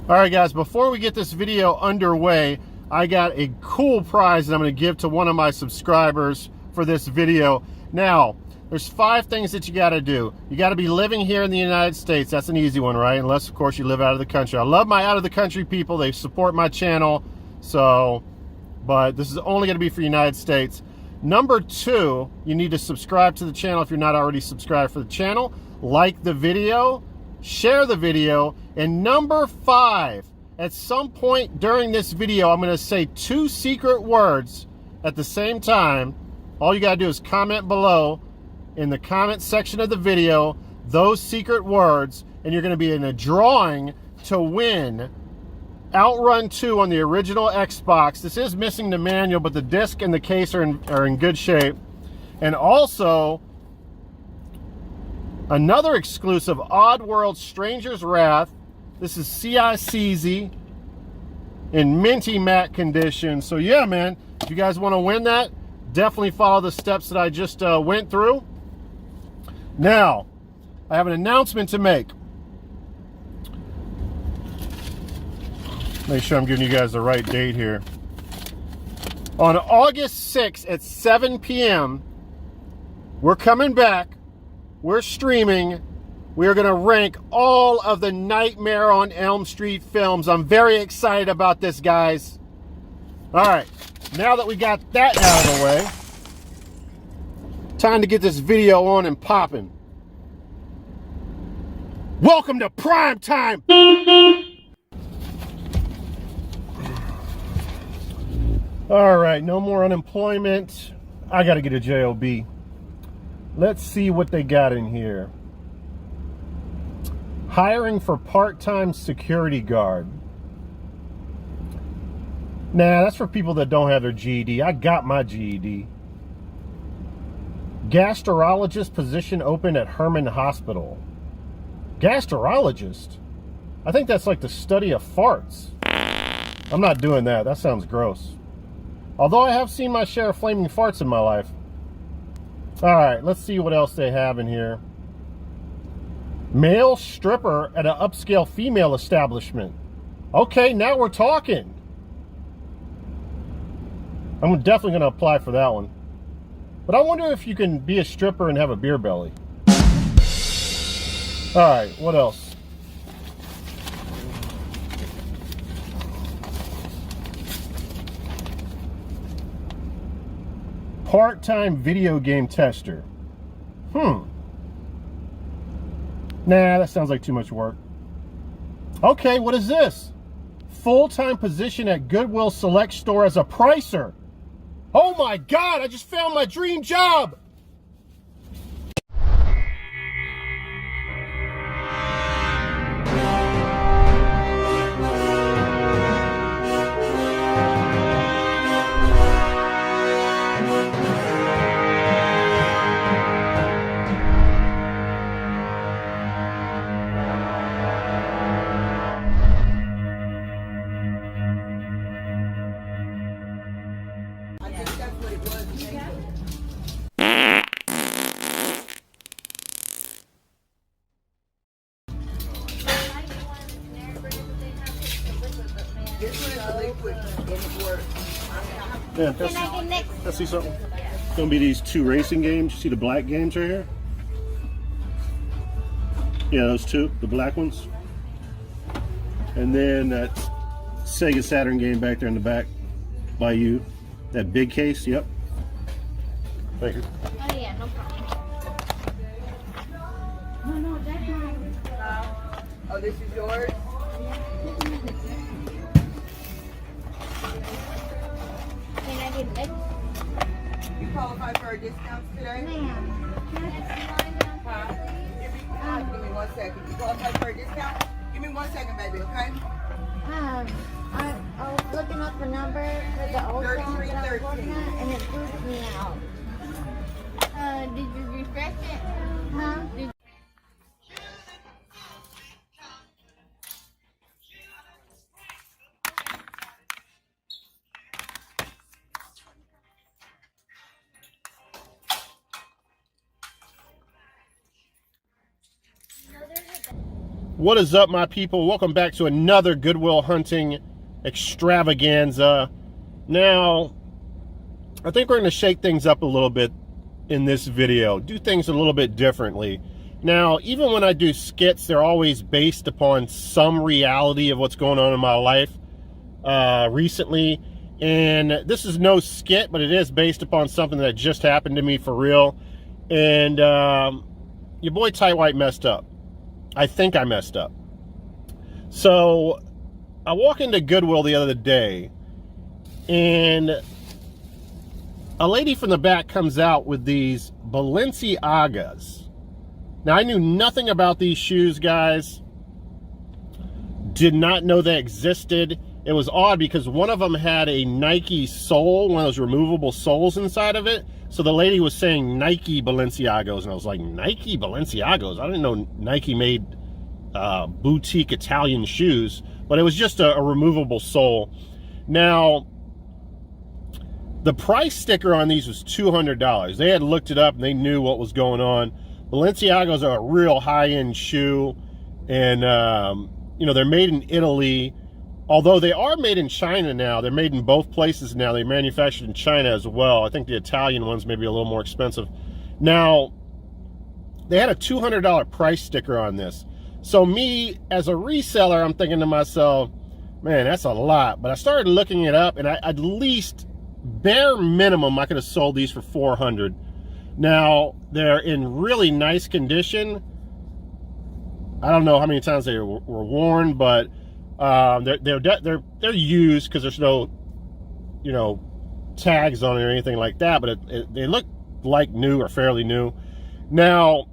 All right, guys, before we get this video underway, I got a cool prize that I'm going to give to one of my subscribers for this video. Now, there's 5 things that you got to do. You got to be living here in the United States. That's an easy one, right? Unless, of course, you live out of the country. I love my out of the country people. They support my channel. But this is only going to be for United States. Number 2, you need to subscribe to the channel if you're not already subscribed for the channel. Like the video. Share the video. And number 5, at some point during this video, I'm going to say 2 secret words at the same time. All you got to do is comment below in the comment section of the video those secret words, and you're going to be in a drawing to win Outrun 2 on the original Xbox. This is missing the manual, but the disc and the case are in good shape. And also another exclusive, Oddworld Stranger's Wrath. This is CI-CZ in minty matte condition. So yeah, man, if you guys want to win that, definitely follow the steps that I just went through. Now, I have an announcement to make. Make sure I'm giving you guys the right date here. On August 6th at 7 p.m., we're coming back. We're streaming. We are going to rank all of the Nightmare on Elm Street films. I'm very excited about this, guys. All right, now that we got that out of the way, time to get this video on and popping. Welcome to prime time. All right, no more unemployment. I got to get a JOB. Let's see what they got in here. Hiring for part-time security guard. Nah, that's for people that don't have their GED. I got my GED. Gastrologist position open at Herman Hospital. Gastrologist? I think that's like the study of farts. I'm not doing that. That sounds gross. Although I have seen my share of flaming farts in my life. All right, let's see what else they have in here. Male stripper at an upscale female establishment. Okay, now we're talking. I'm definitely going to apply for that one. But I wonder if you can be a stripper and have a beer belly. All right, what else? Part-time video game tester. Nah, that sounds like too much work. Okay, what is this? Full-time position at Goodwill Select Store as a pricer. Oh my God, I just found my dream job. Yeah, let's see something. It's gonna be these 2 racing games. You see the black games right here? Yeah, those 2, the black ones. And then that Sega Saturn game back there in the back by you. That big case, yep. Thank you. Oh yeah, no problem. No, that's mine. Oh, this is yours? Can I get this? You qualify for our discounts today? Ma'am. Give me 1 second. You qualify for a discount? Give me 1 second, baby, okay? I was looking up the number for the old phone that I was looking at, and it booted me out. Did you refresh it? Huh? What is up, my people? Welcome back to another Goodwill hunting extravaganza. Now, I think we're going to shake things up a little bit in this video, do things a little bit differently. Now, even when I do skits, they're always based upon some reality of what's going on in my life recently. And this is no skit, but it is based upon something that just happened to me for real. And your boy Tight White messed up. I think I messed up. So I walk into Goodwill the other day, and a lady from the back comes out with these Balenciagas. Now, I knew nothing about these shoes, guys. Did not know they existed. It was odd because one of them had a Nike sole, one of those removable soles inside of it. So the lady was saying Nike Balenciagos, and I was like, Nike Balenciagos? I didn't know Nike made boutique Italian shoes, but it was just a removable sole. Now, the price sticker on these was $200. They had looked it up and they knew what was going on. Balenciagos are a real high-end shoe, and you know, they're made in Italy. Although they are made in China now. They're made in both places now. They're manufactured in China as well. I think the Italian ones may be a little more expensive. Now, they had a $200 price sticker on this. So me, as a reseller, I'm thinking to myself, man, that's a lot. But I started looking it up, and at least, bare minimum, I could have sold these for $400. Now, they're in really nice condition. I don't know how many times they were worn, but they're used because there's no, you know, tags on it or anything like that, but they look like new or fairly new. Now,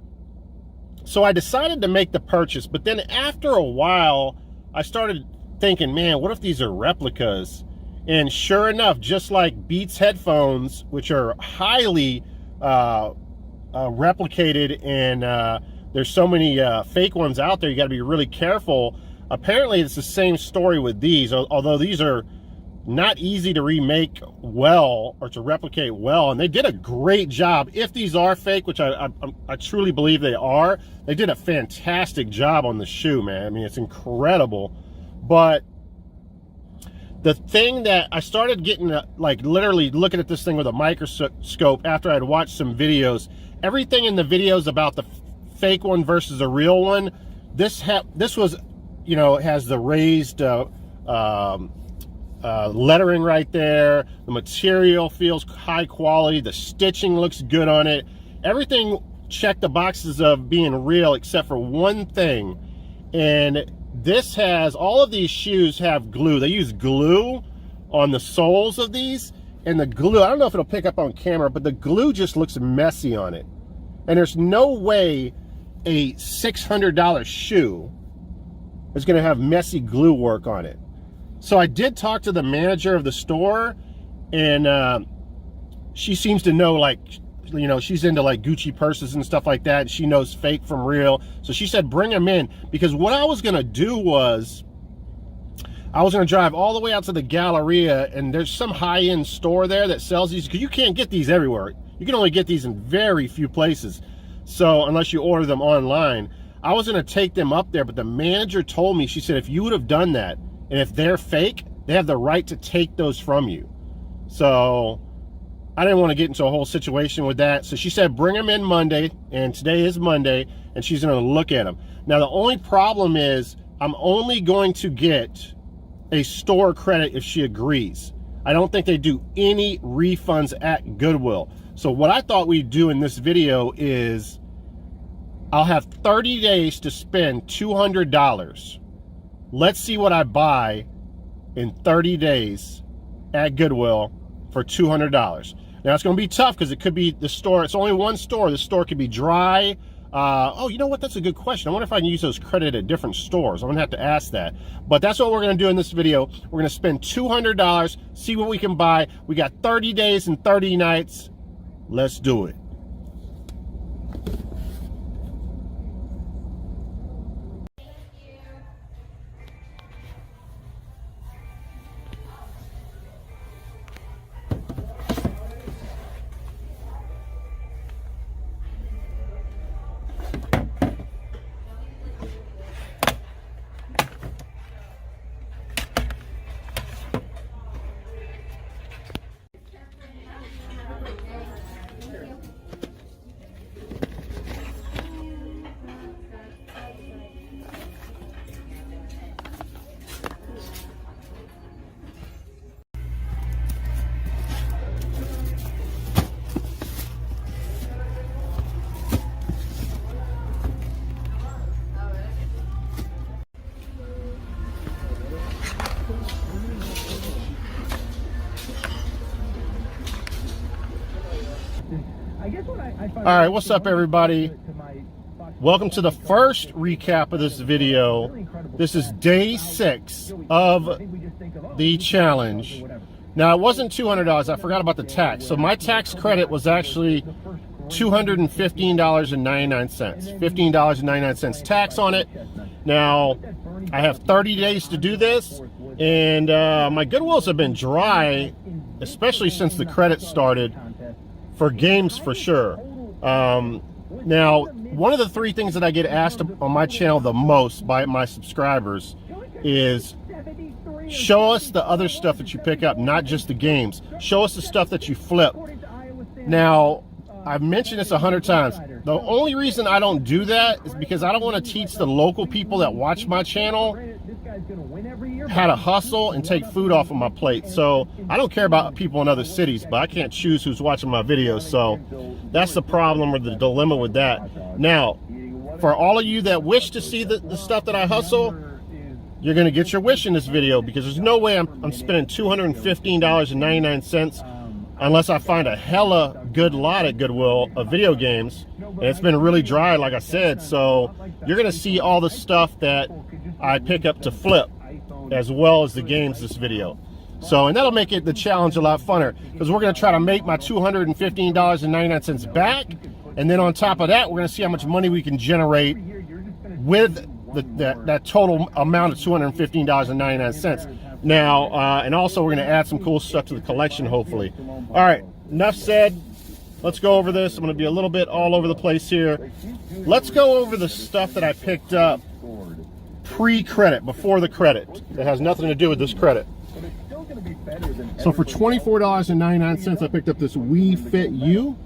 so I decided to make the purchase, but then after a while I started thinking, man, what if these are replicas? And sure enough, just like Beats headphones, which are highly replicated, and there's so many fake ones out there, you got to be really careful. Apparently, it's the same story with these, although these are not easy to remake well or to replicate well. And they did a great job. If these are fake, which I truly believe they are, they did a fantastic job on the shoe, man. I mean, it's incredible. But the thing that I started getting, like literally looking at this thing with a microscope after I'd watched some videos, everything in the videos about the fake one versus a real one, this was, you know, it has the raised lettering right there. The material feels high quality. The stitching looks good on it. Everything checked the boxes of being real except for one thing. And this has, all of these shoes have glue. They use glue on the soles of these. And the glue, I don't know if it'll pick up on camera, but the glue just looks messy on it. And there's no way a $600 shoe is going to have messy glue work on it. So I did talk to the manager of the store, and she seems to know, like, you know, she's into like Gucci purses and stuff like that, and she knows fake from real. So she said bring them in, because what I was going to do was I was going to drive all the way out to the Galleria, and there's some high-end store there that sells these, because you can't get these everywhere. You can only get these in very few places, so unless you order them online. I was going to take them up there, but the manager told me, she said, if you would have done that, and if they're fake, they have the right to take those from you. So I didn't want to get into a whole situation with that. So she said, bring them in Monday, and today is Monday, and she's going to look at them. Now, the only problem is I'm only going to get a store credit if she agrees. I don't think they do any refunds at Goodwill. So what I thought we'd do in this video is I'll have 30 days to spend $200. Let's see what I buy in 30 days at Goodwill for $200. Now, it's going to be tough because it could be the store. It's only one store. The store could be dry. Oh, you know what? That's a good question. I wonder if I can use those credit at different stores. I'm going to have to ask that. But that's what we're going to do in this video. We're going to spend $200, see what we can buy. We got 30 days and 30 nights. Let's do it. All right, what's up, everybody? Welcome to the first recap of this video. This is day 6 of the challenge. Now, it wasn't $200. I forgot about the tax. So my tax credit was actually $215.99. $15.99 tax on it. Now, I have 30 days to do this, and my Goodwills have been dry, especially since the credit started, for games for sure. Now, one of the 3 things that I get asked on my channel the most by my subscribers is, show us the other stuff that you pick up, not just the games. Show us the stuff that you flip. Now, I've mentioned this 100 times. The only reason I don't do that is because I don't want to teach the local people that watch my channel how to hustle and take food off of my plate. So I don't care about people in other cities, but I can't choose who's watching my videos. So that's the problem or the dilemma with that. Now, for all of you that wish to see the stuff that I hustle, you're going to get your wish in this video, because there's no way I'm spending $215.99 unless I find a hella good lot at Goodwill of video games. And it's been really dry, like I said. So you're going to see all the stuff that I pick up to flip, as well as the games this video. So, and that'll make it the challenge a lot funner, because we're going to try to make my $215.99 back. And then on top of that, we're going to see how much money we can generate with that total amount of $215.99. Now, and also we're going to add some cool stuff to the collection, hopefully. All right, enough said. Let's go over this. I'm going to be a little bit all over the place here. Let's go over the stuff that I picked up pre-credit, before the credit. That has nothing to do with this credit. So for $24.99, I picked up this We Fit You.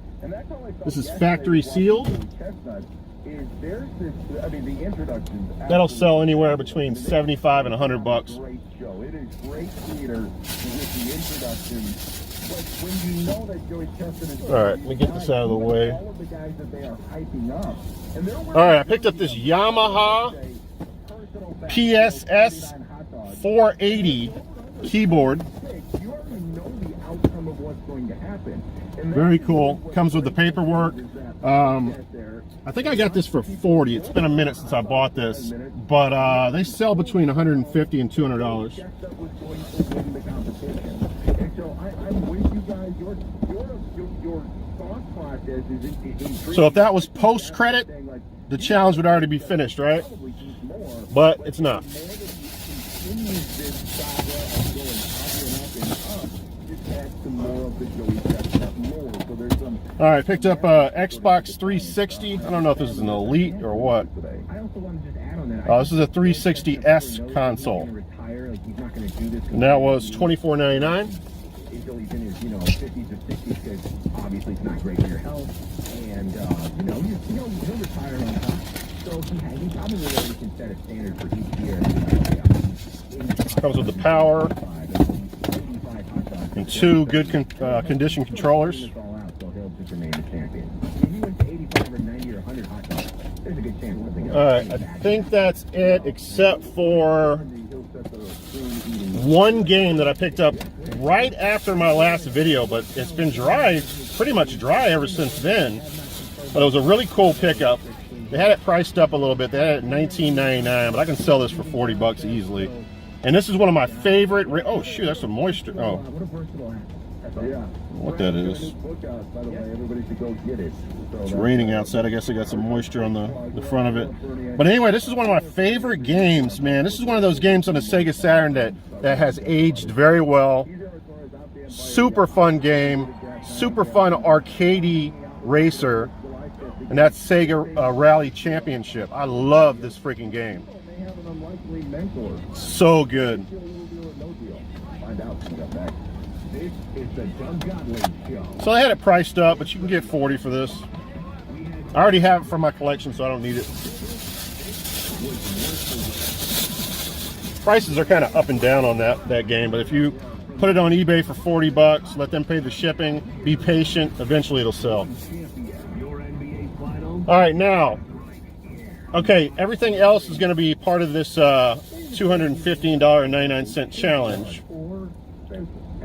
This is factory sealed. That'll sell anywhere between 75 and 100 bucks. All right, let me get this out of the way. All right, I picked up this Yamaha PSS 480 keyboard. Very cool. Comes with the paperwork. I think I got this for $40. It's been a minute since I bought this, but they sell between $150 and $200. So if that was post credit, the challenge would already be finished, right? But it's not. All right, picked up a Xbox 360. I don't know if this is an Elite or what. Oh, this is a 360S console. And that was $24.99. Obviously, it's not great for your health, and he'll retire on top. So he probably already can set a standard for each year. Comes with the power and 2 good condition controllers. Alright, I think that's it, except for one game that I picked up right after my last video, but it's been dry, pretty much dry ever since then. But it was a really cool pickup. They had it priced up a little bit. They had it at $19.99, but I can sell this for 40 bucks easily. And this is one of my favorite. Oh shoot, that's some moisture. Oh, what that is? It's raining outside. I guess I got some moisture on the front of it. But anyway, this is one of my favorite games, man. This is one of those games on the Sega Saturn that has aged very well. Super fun game, super fun arcadey racer, and that's Sega Rally Championship. I love this freaking game. So good. So I had it priced up, but you can get 40 for this. I already have it for my collection, so I don't need it. Prices are kind of up and down on that game, but if you put it on eBay for 40 bucks, let them pay the shipping, be patient, eventually it'll sell. All right, now, okay, everything else is going to be part of this $215.99 challenge.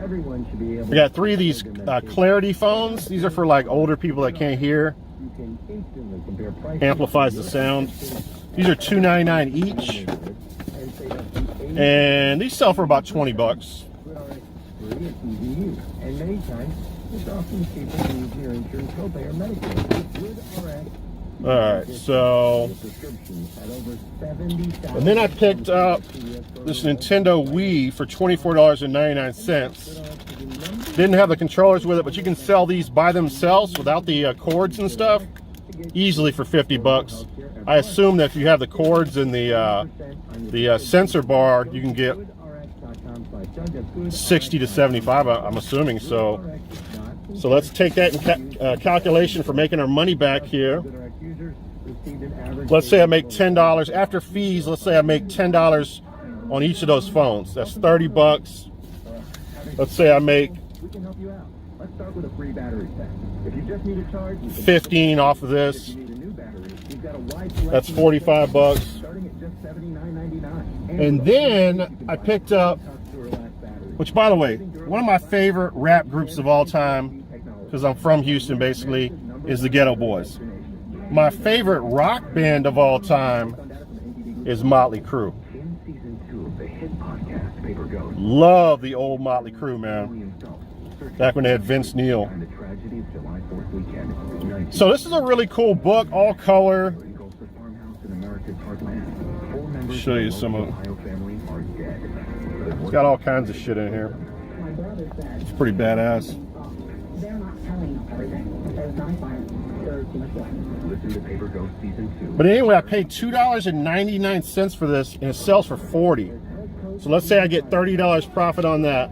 Everyone should be able We got 3 of these Clarity phones. These are for like older people that can't hear. You can instantly compare prices. Amplifies the sound. These are $2.99 each, and these sell for about 20 bucks. And many times, it's often cheaper than using your insurance copay or Medicaid. All right, so, and then I picked up this Nintendo Wii for $24.99. Didn't have the controllers with it, but you can sell these by themselves without the cords and stuff easily for 50 bucks. I assume that if you have the cords and the sensor bar, you can get 60 to 75. I'm assuming so. So let's take that in calculation for making our money back here. Let's say I make $10 after fees. Let's say I make $10 on each of those phones. That's 30 bucks. Let's say I make 15 off of this. That's 45 bucks. And then I picked up, which by the way, one of my favorite rap groups of all time, because I'm from Houston basically, is the Ghetto Boys. My favorite rock band of all time is Motley Crue. Love the old Motley Crue, man. Back when they had Vince Neil. So this is a really cool book, all color. I'll show you some of it. It's got all kinds of shit in here. It's pretty badass. But anyway, I paid $2.99 for this, and it sells for $40. So let's say I get $30 profit on that.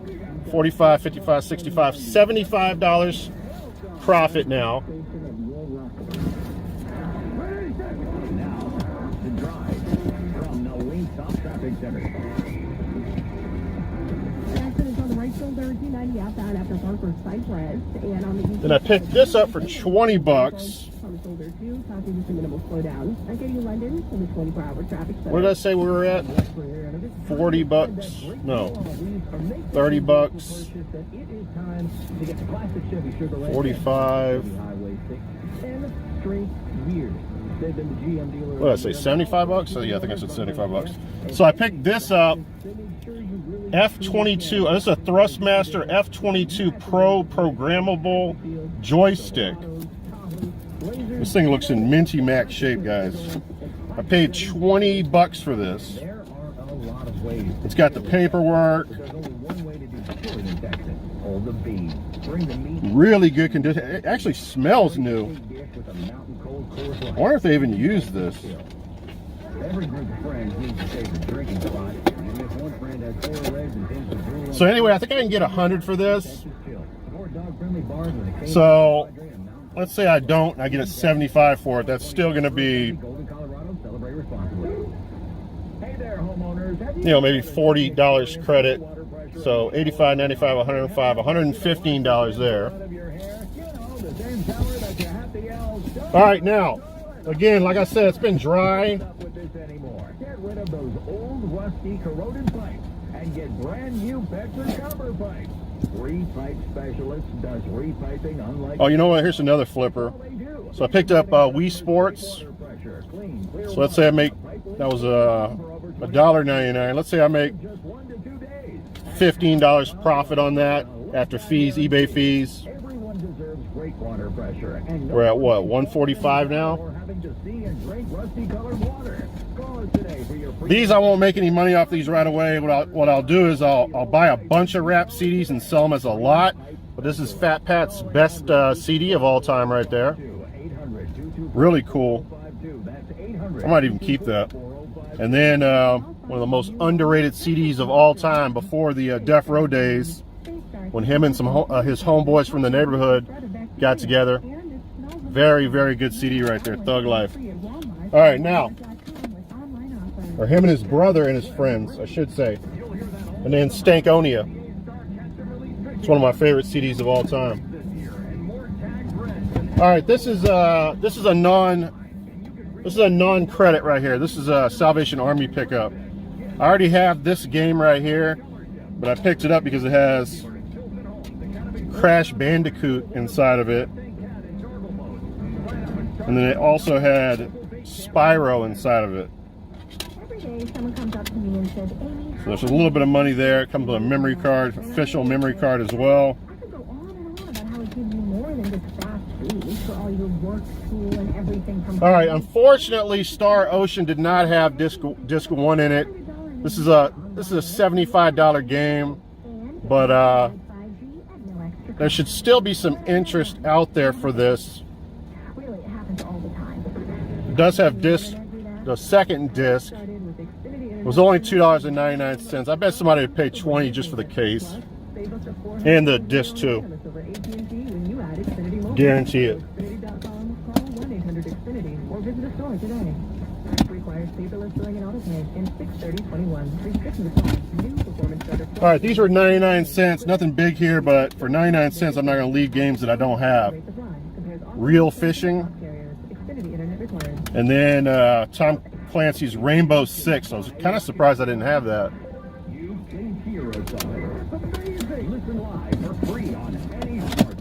$45, $55, $65, $75 profit now. Then I picked this up for 20 bucks. What did I say we were at? 40 bucks? No. 30 bucks. 45. What did I say? 75 bucks? So yeah, I think I said 75 bucks. So I picked this up. F22. This is a Thrustmaster F22 Pro programmable joystick. This thing looks in minty mac shape, guys. I paid 20 bucks for this. It's got the paperwork. Really good condition. It actually smells new. I wonder if they even use this. So anyway, I think I can get 100 for this. So let's say I don't, and I get a 75 for it. That's still going to be, you know, maybe $40 credit. So 85, 95, 105, $115 there. All right, now, again, like I said, it's been dry. Get rid of those old, rusty, corroded pipes and get brand new Petra copper pipes. Repipe Specialist does repiping unlike. Oh, you know what? Here's another flipper. So I picked up Wii Sports. So let's say I make, that was $1.99. Let's say I make $15 profit on that after fees, eBay fees. We're at what, 145 now? These, I won't make any money off these right away. What I'll do is I'll buy a bunch of rap CDs and sell them as a lot. But this is Fat Pat's best CD of all time right there. Really cool. I might even keep that. And then one of the most underrated CDs of all time before the Death Row days, when him and some his homeboys from the neighborhood got together. Very, very good CD right there, Thug Life. All right, now, or him and his brother and his friends, I should say. And then Stankonia. It's one of my favorite CDs of all time. All right, this is a non-credit right here. This is a Salvation Army pickup. I already have this game right here, but I picked it up because it has Crash Bandicoot inside of it. And then it also had Spyro inside of it. So there's a little bit of money there. It comes with a memory card, official memory card as well. All right, unfortunately, Star Ocean did not have disc 1 in it. This is a $75 game, but there should still be some interest out there for this. It does have disc, the second disc. It was only $2.99. I bet somebody would pay $20 just for the case and the disc too. Guarantee it. All right, these were 99 cents. Nothing big here, but for 99 cents, I'm not going to leave games that I don't have. Real Fishing. And then Tom Clancy's Rainbow Six. I was kind of surprised I didn't have that.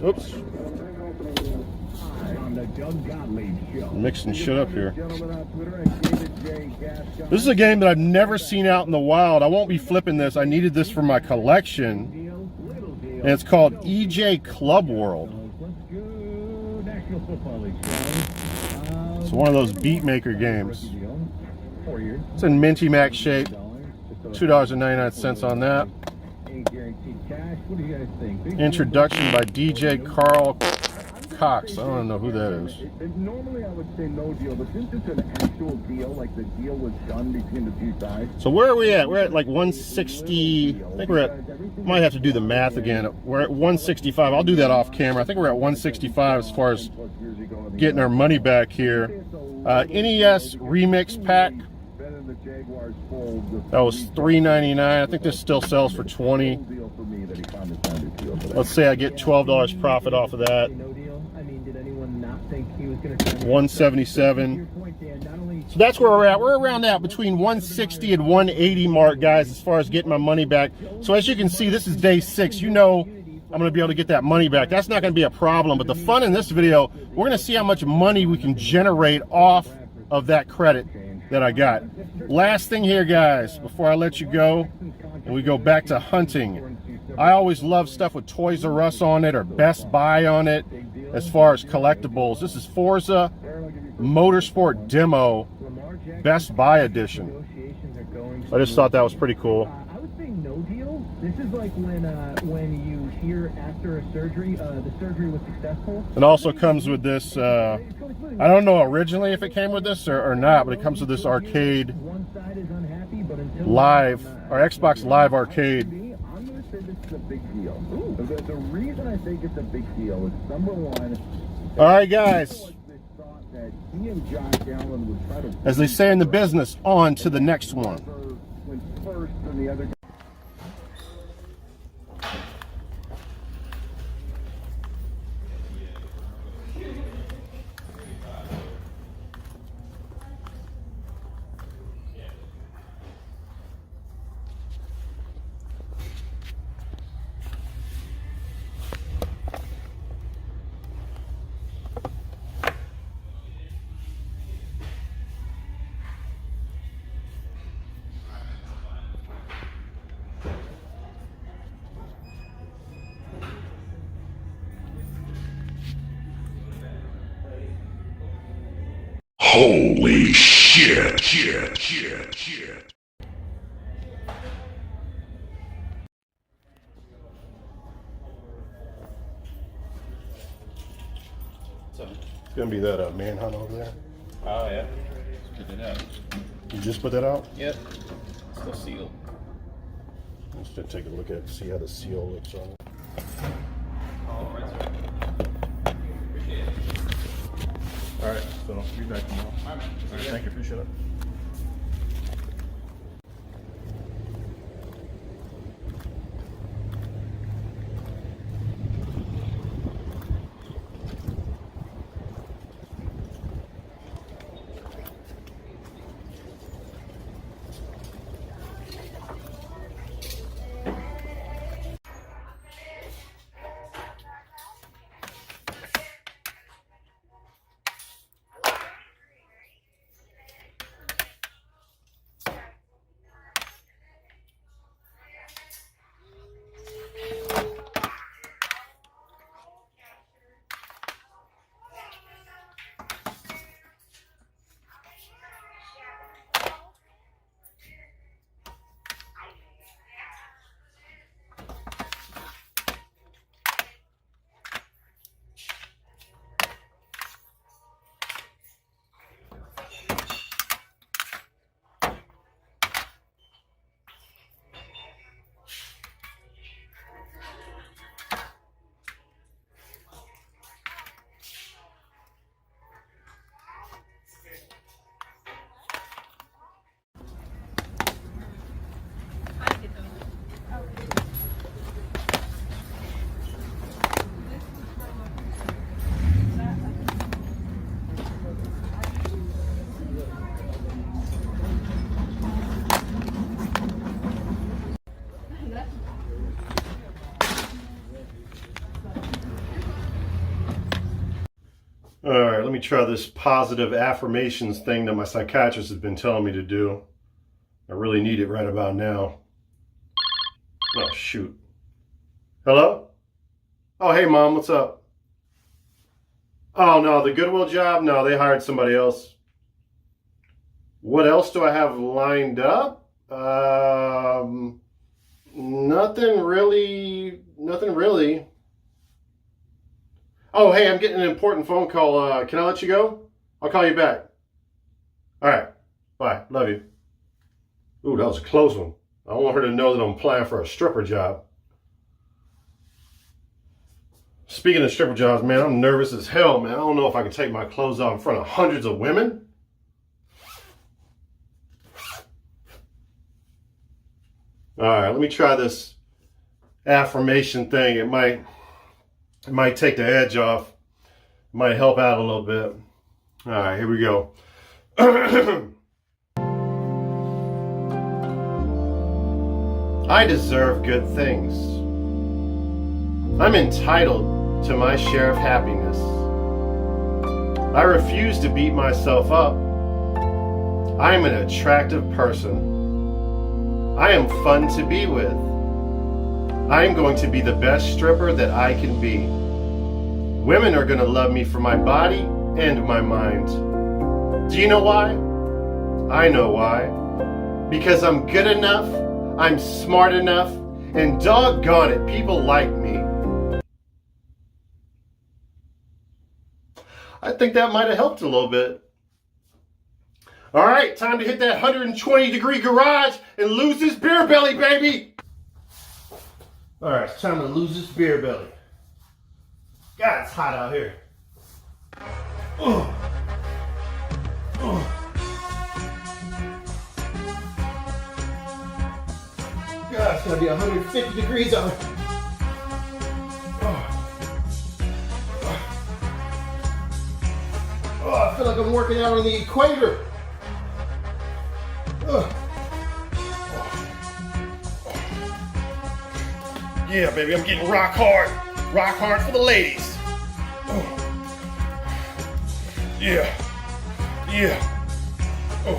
Oops. Mixing shit up here. This is a game that I've never seen out in the wild. I won't be flipping this. I needed this for my collection. And it's called EJ Club World. It's one of those beat maker games. It's in Minty Mac shape. $2.99 on that. Introduction by DJ Carl Cox. I don't know who that is. Normally I would say no deal, but since it's an actual deal, like the deal was done between the two sides. So where are we at? We're at like 160. I think we're at, might have to do the math again. We're at 165. I'll do that off camera. I think we're at 165 as far as getting our money back here. NES Remix Pack. That was $3.99. I think this still sells for $20. Let's say I get $12 profit off of that. 177. So that's where we're at. We're around that between 160 and 180 mark, guys, as far as getting my money back. So as you can see, this is day 6. You know I'm going to be able to get that money back. That's not going to be a problem. But the fun in this video, we're going to see how much money we can generate off of that credit that I got. Last thing here, guys, before I let you go and we go back to hunting. I always love stuff with Toys R Us on it or Best Buy on it as far as collectibles. This is Forza Motorsport Demo Best Buy Edition. I just thought that was pretty cool. I would say no deal. This is like when you hear after a surgery, the surgery was successful. It also comes with this, I don't know originally if it came with this or not, but it comes with this arcade live, or Xbox Live Arcade. I'm going to say this is a big deal. The reason I think it's a big deal is, number one, all right, guys. that he and Josh Allen would try to, as they say in the business, on to the next one. went first and the other. Holy shit. It's gonna be that manhunt over there. Oh yeah. Good to know. You just put that out? Yep. Still sealed. I'm just gonna take a look at it, see how the seal looks on it. All right, so I'll be back tomorrow. All right, thank you, appreciate it. All right, let me try this positive affirmations thing that my psychiatrist has been telling me to do. I really need it right about now. Oh, shoot. Hello? Oh, hey, Mom, what's up? Oh, no, the Goodwill job? No, they hired somebody else. What else do I have lined up? Nothing really. Oh, hey, I'm getting an important phone call. Can I let you go? I'll call you back. All right. Bye. Love you. Ooh, that was a close one. I don't want her to know that I'm applying for a stripper job. Speaking of stripper jobs, man, I'm nervous as hell, man. I don't know if I can take my clothes off in front of hundreds of women. All right, let me try this affirmation thing. It might take the edge off. It might help out a little bit. All right, here we go. I deserve good things. I'm entitled to my share of happiness. I refuse to beat myself up. I am an attractive person. I am fun to be with. I am going to be the best stripper that I can be. Women are going to love me for my body and my mind. Do you know why? I know why. Because I'm good enough, I'm smart enough, and doggone it, people like me. I think that might have helped a little bit. All right, time to hit that 120-degree garage and lose this beer belly, baby. All right, it's time to lose this beer belly. God, it's hot out here. Oh. Oh. God, it's gonna be 150 degrees out. Oh, I feel like I'm working out on the equator. Yeah, baby, I'm getting rock hard. Rock hard for the ladies. Yeah. Yeah. Oh.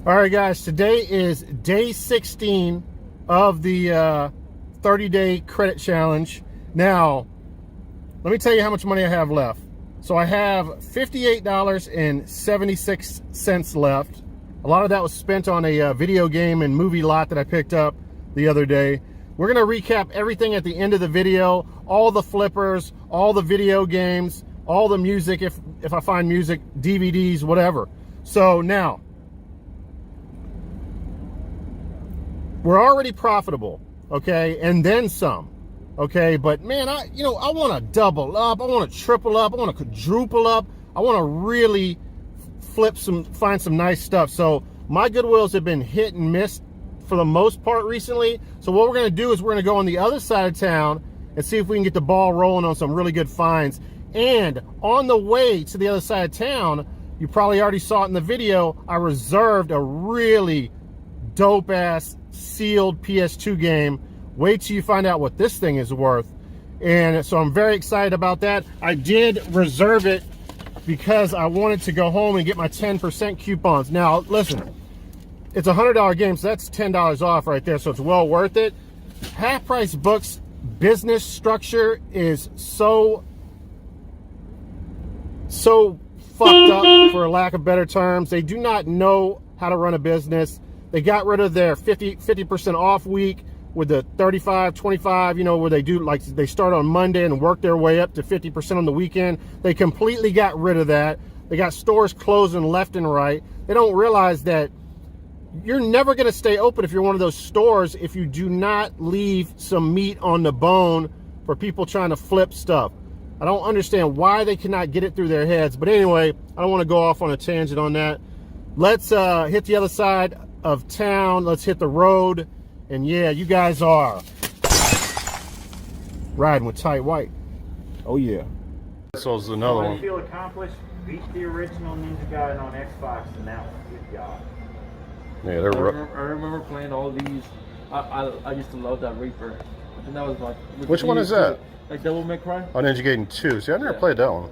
All right, guys, today is day 16 of the 30-day credit challenge. Now, let me tell you how much money I have left. So I have $58.76 left. A lot of that was spent on a video game and movie lot that I picked up the other day. We're going to recap everything at the end of the video, all the flippers, all the video games, all the music, if I find music, DVDs, whatever. So now, we're already profitable, okay, and then some, okay, but man, I want to double up, I want to triple up, I want to quadruple up, I want to really find some nice stuff. So my Goodwills have been hit and miss for the most part recently. So what we're going to do is we're going to go on the other side of town and see if we can get the ball rolling on some really good finds. And on the way to the other side of town, you probably already saw it in the video, I reserved a really dope-ass sealed PS2 game. Wait till you find out what this thing is worth. And so I'm very excited about that. I did reserve it because I wanted to go home and get my 10% coupons. Now, listen, it's a $100 game, so that's $10 off right there, so it's well worth it. Half Price Books business structure is so fucked up, for lack of better terms. They do not know how to run a business. They got rid of their 50% off week with the 35, 25, where they do, like, they start on Monday and work their way up to 50% on the weekend. They completely got rid of that. They got stores closing left and right. They don't realize that you're never going to stay open if you're one of those stores if you do not leave some meat on the bone for people trying to flip stuff. I don't understand why they cannot get it through their heads. But anyway, I don't want to go off on a tangent on that. Let's hit the other side of town. Let's hit the road. And yeah, you guys are riding with Tight White. Oh yeah. This was another Want one. to feel accomplished? Beat the original Ninja Gaiden on Xbox, and that was a good job. Yeah, they're I remember playing all these. I used to love that Reaper. I think that was my. Which one is that? Like Devil May Cry. on Ninja Gaiden 2. See, I never played that one.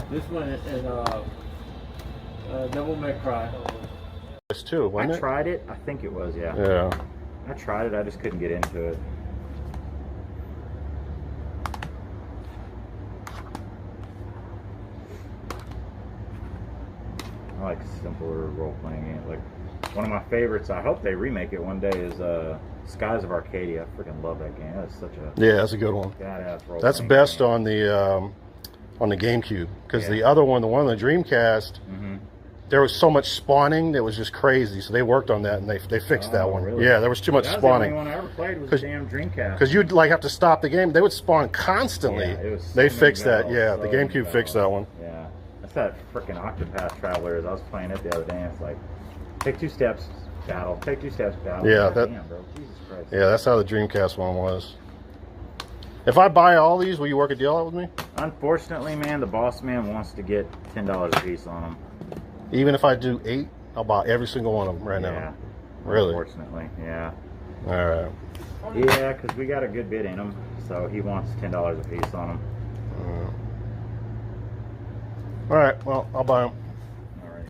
This one and Devil May Cry. This too, wasn't I it? tried it. I think it was, yeah. Yeah. I tried it. I just couldn't get into it. I like simpler role-playing games. Like one of my favorites. I hope they remake it one day. Is Skies of Arcadia. I freaking love that game. That's such a Yeah, that's a good one. badass role. That's best on the GameCube, because the other one, the one on the Dreamcast, there was so much spawning that was just crazy. So they worked on that and they fixed that one. Really? Yeah, there was too much That was spawning. the only one I ever played was the damn Dreamcast. Because you'd like have to stop the game. They would spawn constantly. Yeah, it was so they many fixed that. battles, Yeah, so the many GameCube fixed that one. Yeah, that's that freaking Octopath Travelers. I was playing it the other day. And it's like, take 2 steps, battle. Take 2 steps, battle. Yeah, God that. damn, bro. Jesus Christ. Yeah, that's how the Dreamcast one was. If I buy all these, will you work a deal out with me? Unfortunately, man, the boss man wants to get $10 a piece on them. Even if I do 8, I'll buy every single one of them right now. Really? Unfortunately, yeah. All right. Yeah, because we got a good bid in them, so he wants $10 a piece on them. All right. Well, I'll buy them. All right.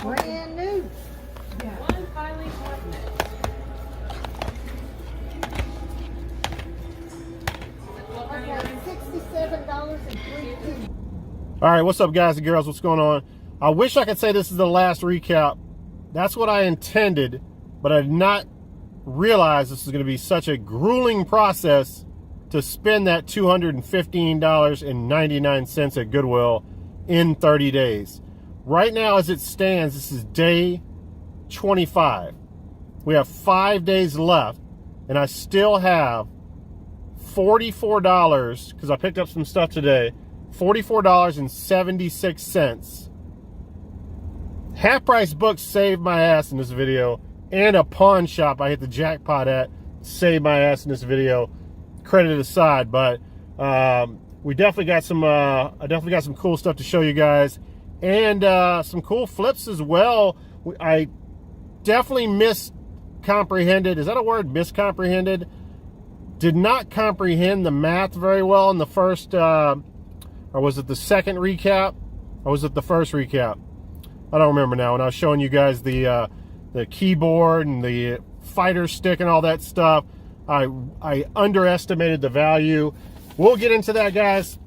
Brand new. One filing cabinet. $67.03. All right, what's up, guys and girls? What's going on? I wish I could say this is the last recap. That's what I intended, but I did not realize this is going to be such a grueling process to spend that $215.99 at Goodwill in 30 days. Right now, as it stands, this is day 25. We have 5 days left, and I still have $44, because I picked up some stuff today, $44.76. Half price books saved my ass in this video, and a pawn shop I hit the jackpot at saved my ass in this video. Credit aside, but we definitely got some I definitely got some cool stuff to show you guys, and some cool flips as well. I definitely miscomprehended. Is that a word? Miscomprehended? Did not comprehend the math very well in the first, or was it the second recap? Or was it the first recap? I don't remember now. When I was showing you guys the keyboard and the fighter stick and all that stuff, I underestimated the value. We'll get into that, guys.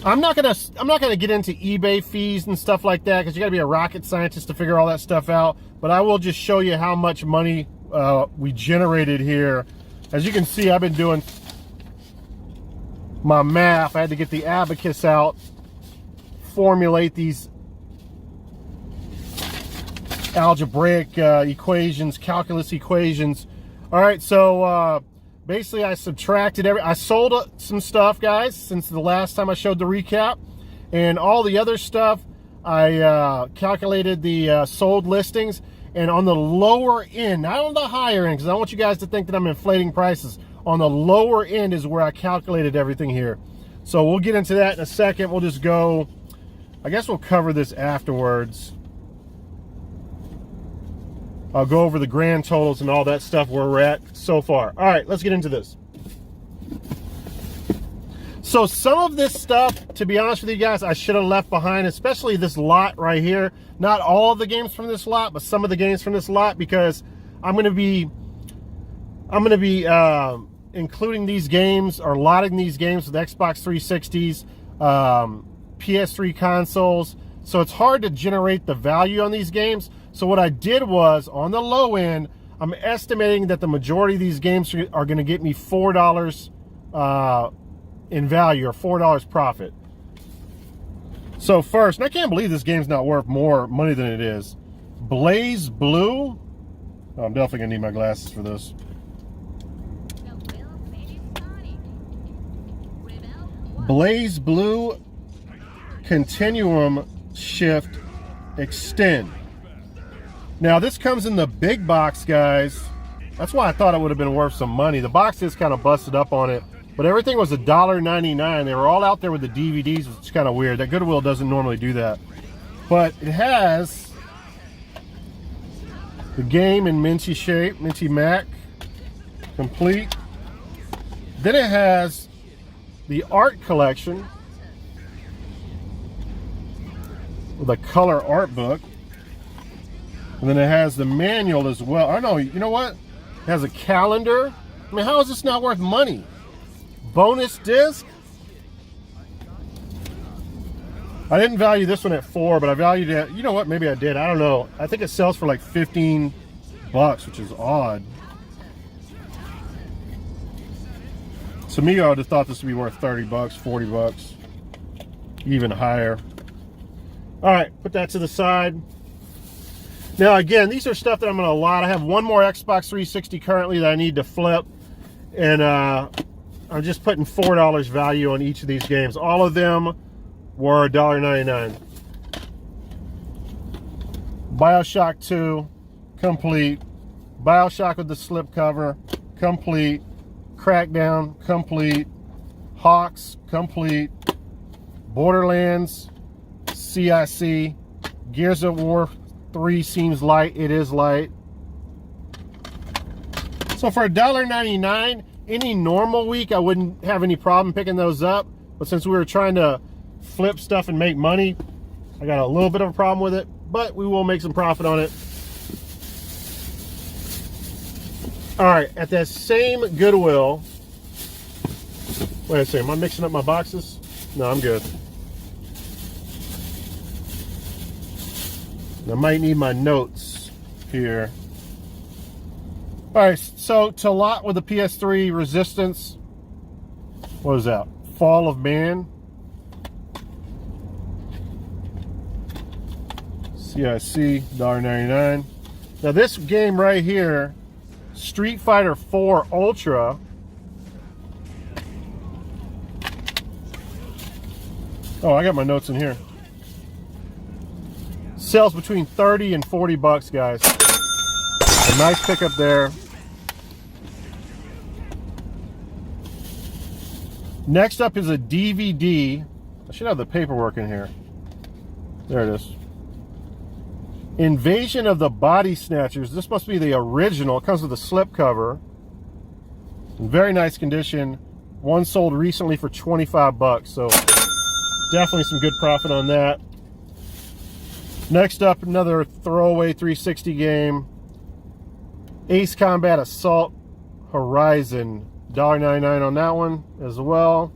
I'm not gonna get into eBay fees and stuff like that, because you gotta be a rocket scientist to figure all that stuff out. But I will just show you how much money we generated here. As you can see, I've been doing my math. I had to get the abacus out, formulate these algebraic equations, calculus equations. All right, so basically I subtracted I sold some stuff, guys, since the last time I showed the recap, and all the other stuff I calculated the sold listings. And on the lower end, not on the higher end, because I don't want you guys to think that I'm inflating prices. On the lower end is where I calculated everything here. So we'll get into that in a second. We'll just go, I guess we'll cover this afterwards. I'll go over the grand totals and all that stuff where we're at so far. All right, let's get into this. So some of this stuff, to be honest with you guys, I should have left behind, especially this lot right here. Not all of the games from this lot, but some of the games from this lot, because I'm going to be including these games, or lotting these games with Xbox 360s, PS3 consoles. So it's hard to generate the value on these games. So what I did was, on the low end, I'm estimating that the majority of these games are going to get me $4 in value, or $4 profit. So first, and I can't believe this game's not worth more money than it is. Blaze Blue. Oh, I'm definitely gonna need my glasses for this. Blaze Blue Continuum Shift Extend. Now this comes in the big box, guys. That's why I thought it would have been worth some money. The box is kind of busted up on it, but everything was $1.99. They were all out there with the DVDs, which is kind of weird. That Goodwill doesn't normally do that. But it has the game in Minty shape, Minty Mac, complete. Then it has the art collection with a color art book. And then it has the manual as well. I know, you know what? It has a calendar. I mean, how is this not worth money? Bonus disc? I didn't value this one at $4, but I valued it, you know what, maybe I did, I don't know. I think it sells for like 15 bucks, which is odd. To me, I would have thought this would be worth 30 bucks, 40 bucks, even higher. All right, put that to the side. Now again, these are stuff that I'm gonna lot. I have one more Xbox 360 currently that I need to flip, and I'm just putting $4 value on each of these games. All of them were $1.99. BioShock 2, complete. BioShock with the slipcover, complete. Crackdown, complete. Hawks, complete. Borderlands, CIC. Gears of War 3 seems light. It is light. So for $1.99, any normal week, I wouldn't have any problem picking those up. But since we were trying to flip stuff and make money, I got a little bit of a problem with it. But we will make some profit on it. All right, at that same Goodwill. Wait a second, am I mixing up my boxes? No, I'm good. I might need my notes here. All right, so to lot with the PS3 Resistance. What is that? Fall of Man. CIC, $1.99. Now this game right here, Street Fighter 4 Ultra. Oh, I got my notes in here. Sells between 30 and 40 bucks, guys. A nice pickup there. Next up is a DVD. I should have the paperwork in here. There it is. Invasion of the Body Snatchers. This must be the original. It comes with a slipcover. In very nice condition. One sold recently for 25 bucks. So definitely some good profit on that. Next up, another throwaway 360 game. Ace Combat Assault Horizon. $1.99 on that one as well.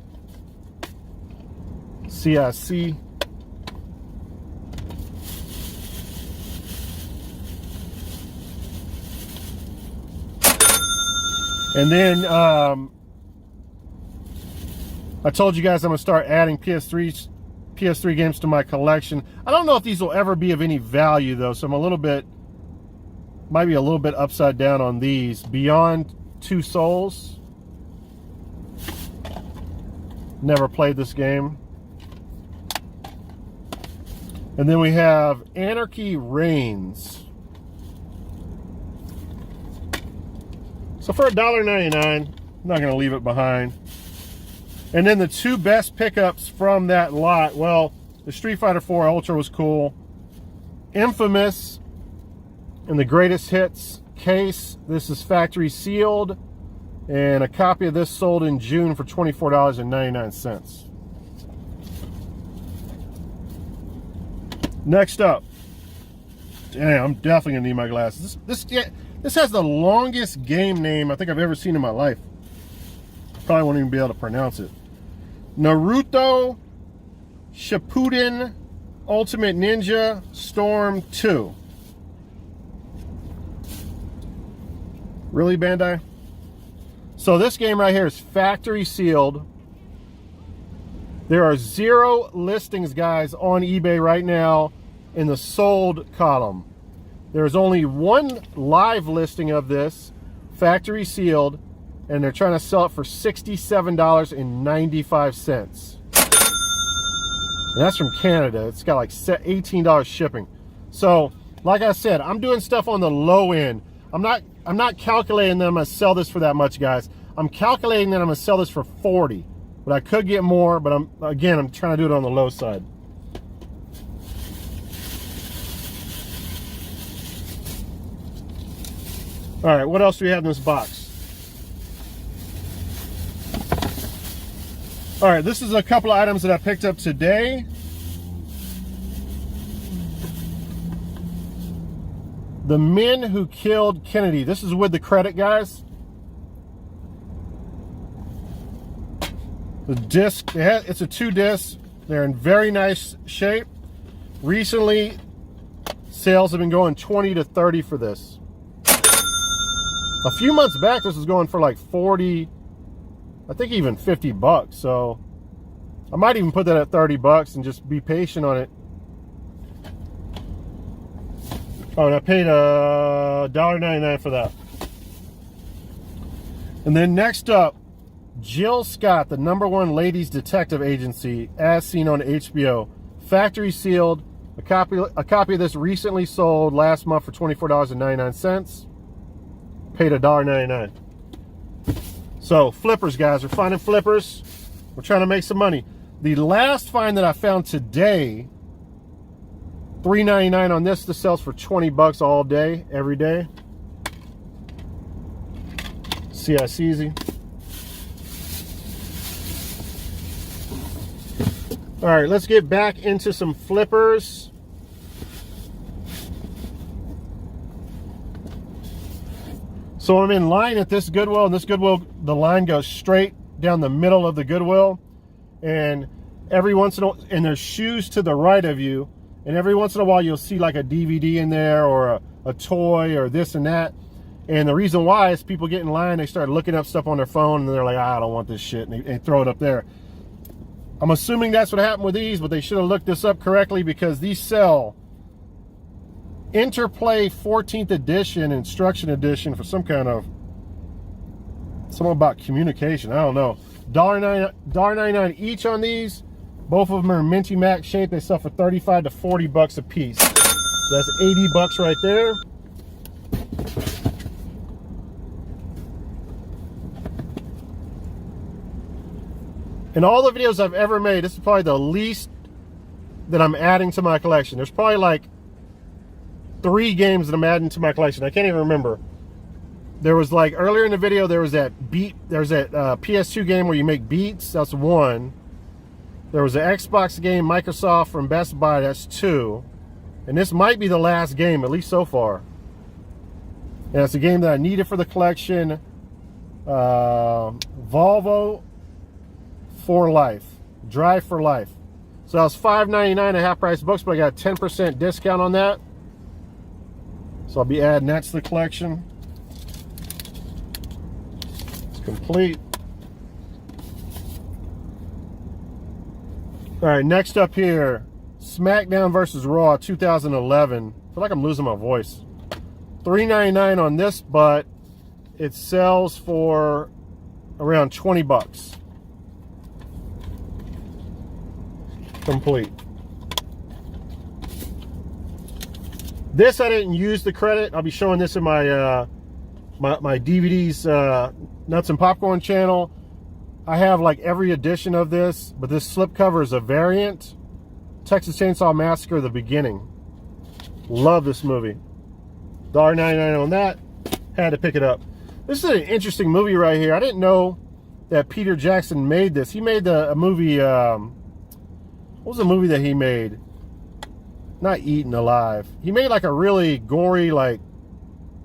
CIC. And then I told you guys I'm going to start adding PS3 games to my collection. I don't know if these will ever be of any value though, so I'm a little bit, might be a little bit upside down on these. Beyond Two Souls. Never played this game. And then we have Anarchy Reigns. So for $1.99, I'm not going to leave it behind. And then the two best pickups from that lot, well, the Street Fighter 4 Ultra was cool. Infamous and the Greatest Hits case. This is factory sealed. And a copy of this sold in June for $24.99. Next up. Damn, I'm definitely going to need my glasses. This has the longest game name I think I've ever seen in my life. Probably won't even be able to pronounce it. Naruto Shippuden Ultimate Ninja Storm 2. Really, Bandai? So this game right here is factory sealed. There are 0 listings, guys, on eBay right now in the sold column. There's only one live listing of this, factory sealed, and they're trying to sell it for $67.95. And that's from Canada. It's got like $18 shipping. So, like I said, I'm doing stuff on the low end. I'm not I'm not calculating that I'm gonna sell this for that much, guys. I'm calculating that I'm gonna sell this for 40, but I could get more. But I'm trying to do it on the low side. All right, what else do we have in this box? All right, this is a couple of items that I picked up today. The Men Who Killed Kennedy. This is with the credit, guys. The disc, it's a 2-disc. They're in very nice shape. Recently, sales have been going 20 to 30 for this. A few months back, this was going for like 40, I think even 50 bucks. So I might even put that at 30 bucks and just be patient on it. Oh, and I paid $1.99 for that. And then next up, Jill Scott, the #1 ladies detective agency, as seen on HBO. Factory sealed. A copy of this recently sold last month for $24.99. Paid $1.99. So flippers, guys, we're finding flippers. We're trying to make some money. The last find that I found today, $3.99 on this. This sells for 20 bucks all day, every day. CICZ. All right, let's get back into some flippers. So I'm in line at this Goodwill, and this Goodwill, the line goes straight down the middle of the Goodwill, and every once in a while, and there's shoes to the right of you, and every once in a while you'll see like a DVD in there or a toy or this and that. And the reason why is people get in line, they start looking up stuff on their phone, and they're like, I don't want this shit, and they throw it up there. I'm assuming that's what happened with these, but they should have looked this up correctly, because these sell Interplay 14th edition, instruction edition for some kind of, something about communication, I don't know. $1.99 each on these. Both of them are minty mac shape. They sell for 35 to 40 bucks a piece. So that's 80 bucks right there. In all the videos I've ever made, this is probably the least that I'm adding to my collection. There's probably like 3 games that I'm adding to my collection. I can't even remember. There was like earlier in the video, there was that PS2 game where you make beats. That's 1. There was an Xbox game, Microsoft from Best Buy. That's 2. And this might be the last game, at least so far. And it's a game that I needed for the collection. Volvo for Life. Drive for Life. So that was $5.99 at half price books, but I got a 10% discount on that. So I'll be adding that to the collection. It's complete. All right, next up here, SmackDown versus Raw 2011. I feel like I'm losing my voice. $3.99 on this, but it sells for around 20 bucks. Complete. This I didn't use the credit. I'll be showing this in my my DVDs Nuts and Popcorn channel. I have like every edition of this, but this slipcover is a variant. Texas Chainsaw Massacre: The Beginning. Love this movie. $1.99 on that. Had to pick it up. This is an interesting movie right here. I didn't know that Peter Jackson made this. He made a movie. What was the movie that he made? Not Eaten Alive. He made like a really gory, like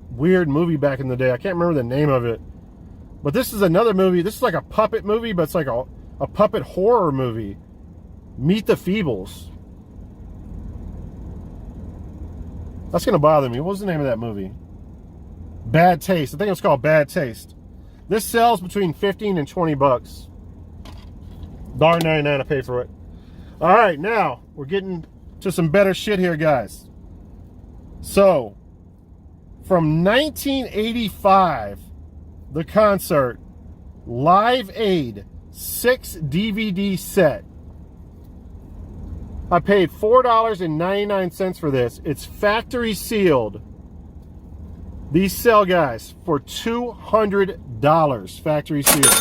weird movie back in the day. I can't remember the name of it. But this is another movie. This is like a puppet movie, but it's like a puppet horror movie. Meet the Feebles. That's going to bother me. What was the name of that movie? Bad Taste. I think it was called Bad Taste. This sells between 15 and 20 bucks. $1.99 I pay for it. All right, now we're getting to some better shit here, guys. So, from 1985, the concert, Live Aid 6 DVD set. I paid $4.99 for this. It's factory sealed. These sell, guys, for $200 factory seal.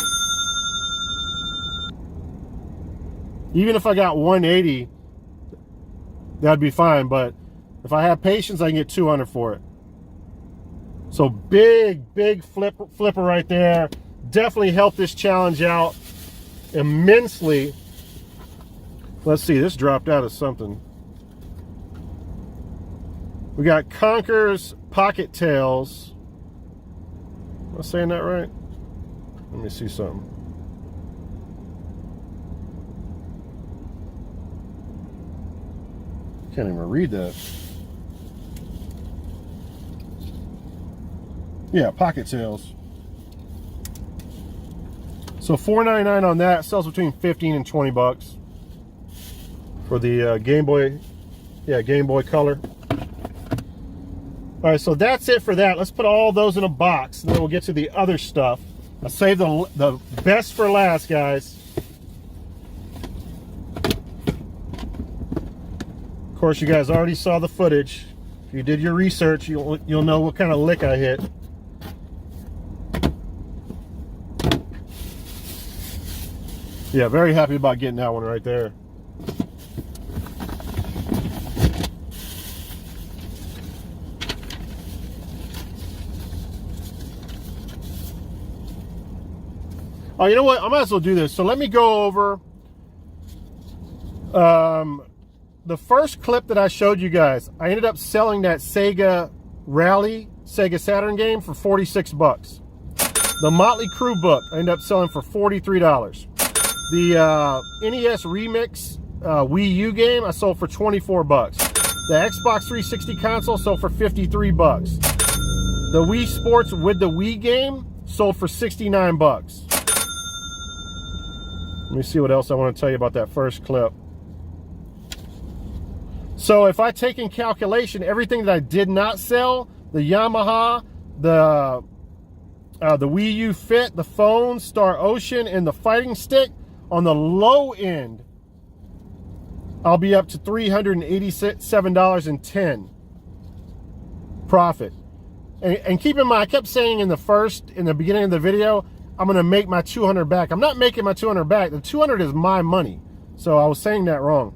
Even if I got 180, that'd be fine. But if I have patience, I can get 200 for it. So big flipper right there. Definitely helped this challenge out immensely. Let's see, this dropped out of something. We got Conker's Pocket Tails. Am I saying that right? Let me see something. Can't even read that. Yeah, Pocket Tails. So $4.99 on that. Sells between 15 and 20 bucks for the Game Boy. Yeah, Game Boy Color. All right, so that's it for that. Let's put all those in a box, and then we'll get to the other stuff. I saved the best for last, guys. Of course, you guys already saw the footage. If you did your research, you'll know what kind of lick I hit. Yeah, very happy about getting that one right there. Oh, you know what? I might as well do this. So let me go over the first clip that I showed you guys. I ended up selling that Sega Rally, Sega Saturn game for 46 bucks. The Motley Crue book I ended up selling for $43. The NES Remix Wii U game I sold for 24 bucks. The Xbox 360 console sold for 53 bucks. The Wii Sports with the Wii game sold for 69 bucks. Let me see what else I want to tell you about that first clip. So if I take in calculation everything that I did not sell, the Yamaha, the Wii U Fit, the phone, Star Ocean, and the fighting stick, on the low end, I'll be up to $387.10 profit. And keep in mind, I kept saying in the beginning of the video, I'm going to make my 200 back. I'm not making my 200 back. The 200 is my money. So I was saying that wrong.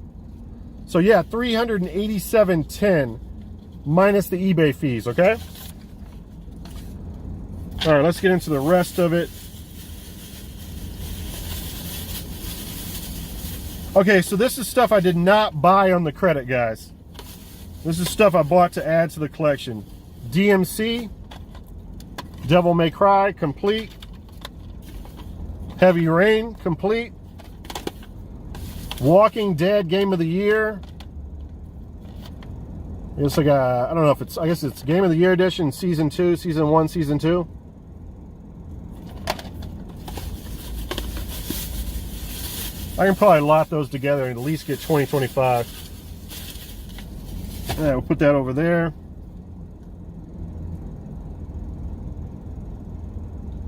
So yeah, $387.10 minus the eBay fees, okay? All right, let's get into the rest of it. Okay, so this is stuff I did not buy on the credit, guys. This is stuff I bought to add to the collection. DMC, Devil May Cry, complete. Heavy Rain, complete. Walking Dead Game of the Year. It's like a, I don't know if it's, I guess it's Game of the Year edition, Season 2, Season 1, Season 2. I can probably lot those together and at least get 20, 25. All right, we'll put that over there.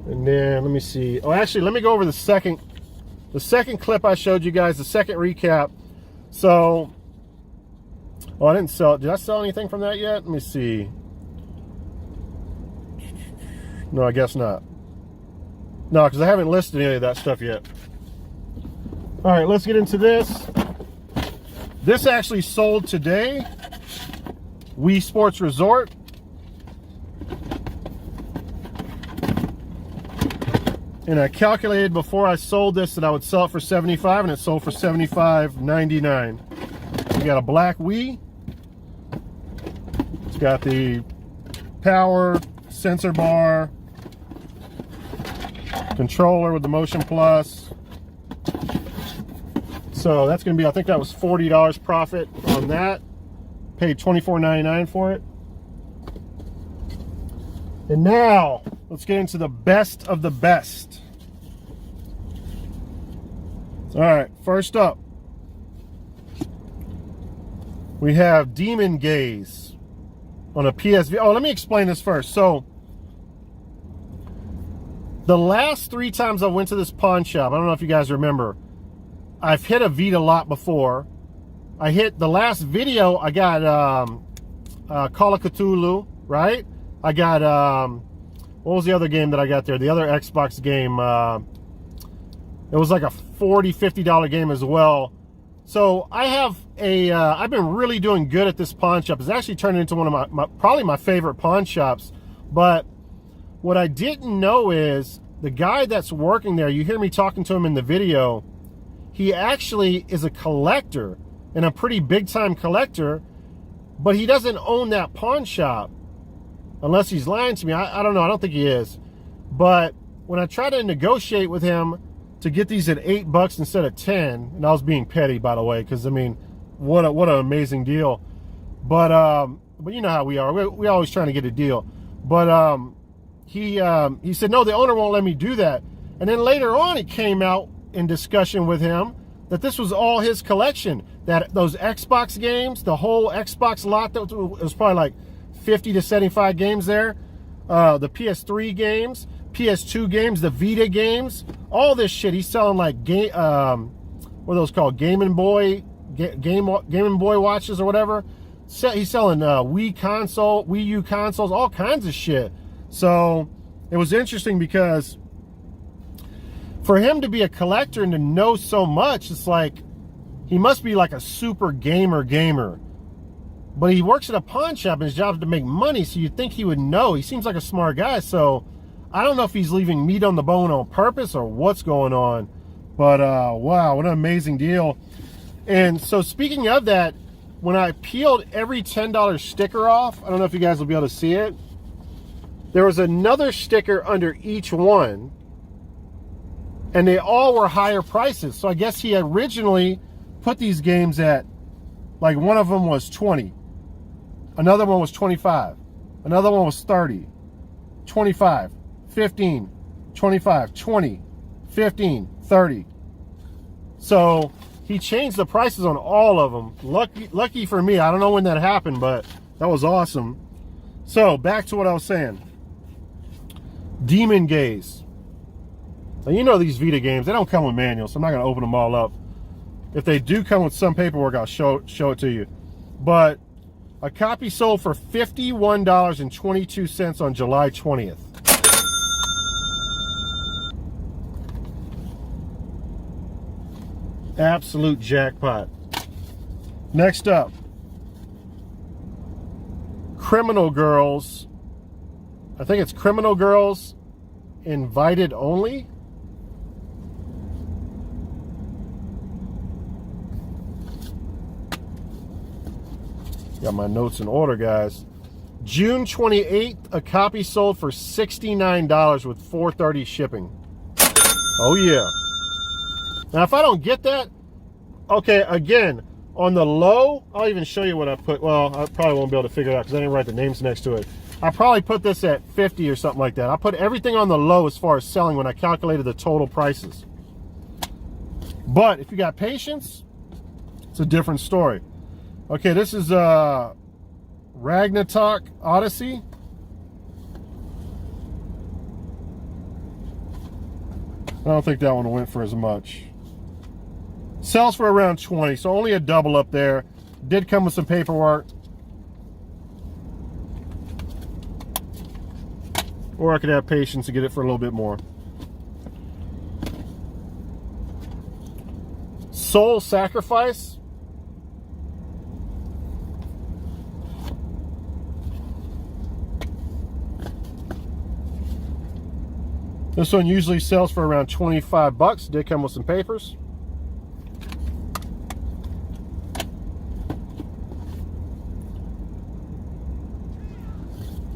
And then, let me see. Oh, actually, let me go over the second clip I showed you guys, the second recap. So, oh, I didn't sell it. Did I sell anything from that yet? Let me see. No, I guess not. No, because I haven't listed any of that stuff yet. All right, let's get into this. This actually sold today. Wii Sports Resort. And I calculated before I sold this that I would sell it for $75, and it sold for $75.99. We got a black Wii. It's got the power, sensor bar, controller with the Motion Plus. So that's going to be, I think that was $40 profit on that. Paid $24.99 for it. And now, let's get into the best of the best. All right, first up, we have Demon Gaze on a PSV. Oh, let me explain this first. So, the last 3 times I went to this pawn shop, I don't know if you guys remember, I've hit a Vita lot before. I hit the last video, I got Call of Cthulhu, right? I got, what was the other game that I got there? The other Xbox game, it was like a $40, $50 game as well. So I have I've been really doing good at this pawn shop. It's actually turned into one of my probably my favorite pawn shops. But what I didn't know is the guy that's working there, you hear me talking to him in the video, he actually is a collector, and a pretty big time collector, but he doesn't own that pawn shop. Unless he's lying to me. I don't know. I don't think he is. But when I try to negotiate with him to get these at $8 instead of 10, and I was being petty, by the way, because I mean, what an amazing deal. But you know how we are. We always trying to get a deal. But he said, no, the owner won't let me do that. And then later on, it came out in discussion with him that this was all his collection. That those Xbox games, the whole Xbox lot, that was probably like 50 to 75 games there. The PS3 games, PS2 games, the Vita games, all this shit. He's selling like what are those called? Game and Boy watches or whatever. He's selling Wii U consoles, all kinds of shit. So it was interesting because for him to be a collector and to know so much, it's like he must be like a super gamer. But he works at a pawn shop and his job is to make money, so you'd think he would know. He seems like a smart guy, so I don't know if he's leaving meat on the bone on purpose or what's going on. But wow, what an amazing deal. And so speaking of that, when I peeled every $10 sticker off, I don't know if you guys will be able to see it, there was another sticker under each one, and they all were higher prices. So I guess he originally put these games at, like, one of them was 20. Another one was 25. Another one was 30. 25. 15. 25. 20. 15. 30. So he changed the prices on all of them. Lucky for me. I don't know when that happened, but that was awesome. So back to what I was saying. Demon Gaze. Now, you know these Vita games, they don't come with manuals, so I'm not going to open them all up. If they do come with some paperwork, I'll show it to you. But a copy sold for $51.22 on July 20th. Absolute jackpot. Next up, Criminal Girls. I think it's Criminal Girls Invited Only. Got my notes in order, guys. June 28th, a copy sold for $69 with $4.30 shipping. Oh yeah. Now if I don't get that, okay, again, on the low, I'll even show you what I put. Well, I probably won't be able to figure it out because I didn't write the names next to it. I probably put this at 50 or something like that. I put everything on the low as far as selling when I calculated the total prices. But if you got patience, it's a different story. Okay, this is Ragnarok Odyssey. I don't think that one went for as much. Sells for around 20, so only a double up there. Did come with some paperwork. Or I could have patience to get it for a little bit more. Soul Sacrifice. This one usually sells for around 25 bucks. Did come with some papers.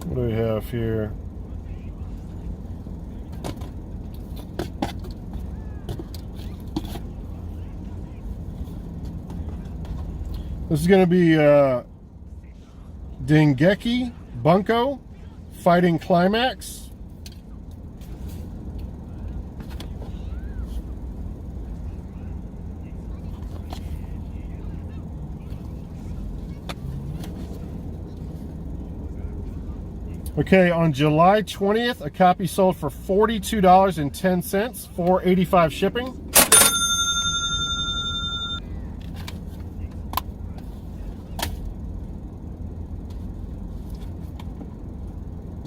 What do we have here? This is going to be Dengeki Bunko Fighting Climax. Okay, on July 20th, a copy sold for $42.10, $4.85 shipping.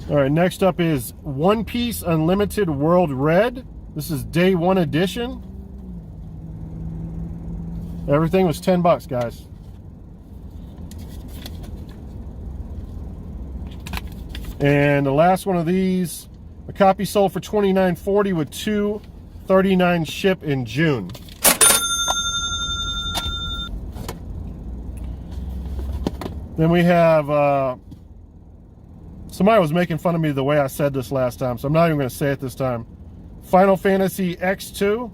All right, next up is One Piece Unlimited World Red. This is day 1 edition. Everything was $10, guys. And the last one of these, a copy sold for $29.40 with $2.39 ship in June. Then we have, somebody was making fun of me the way I said this last time, so I'm not even going to say it this time. Final Fantasy X2.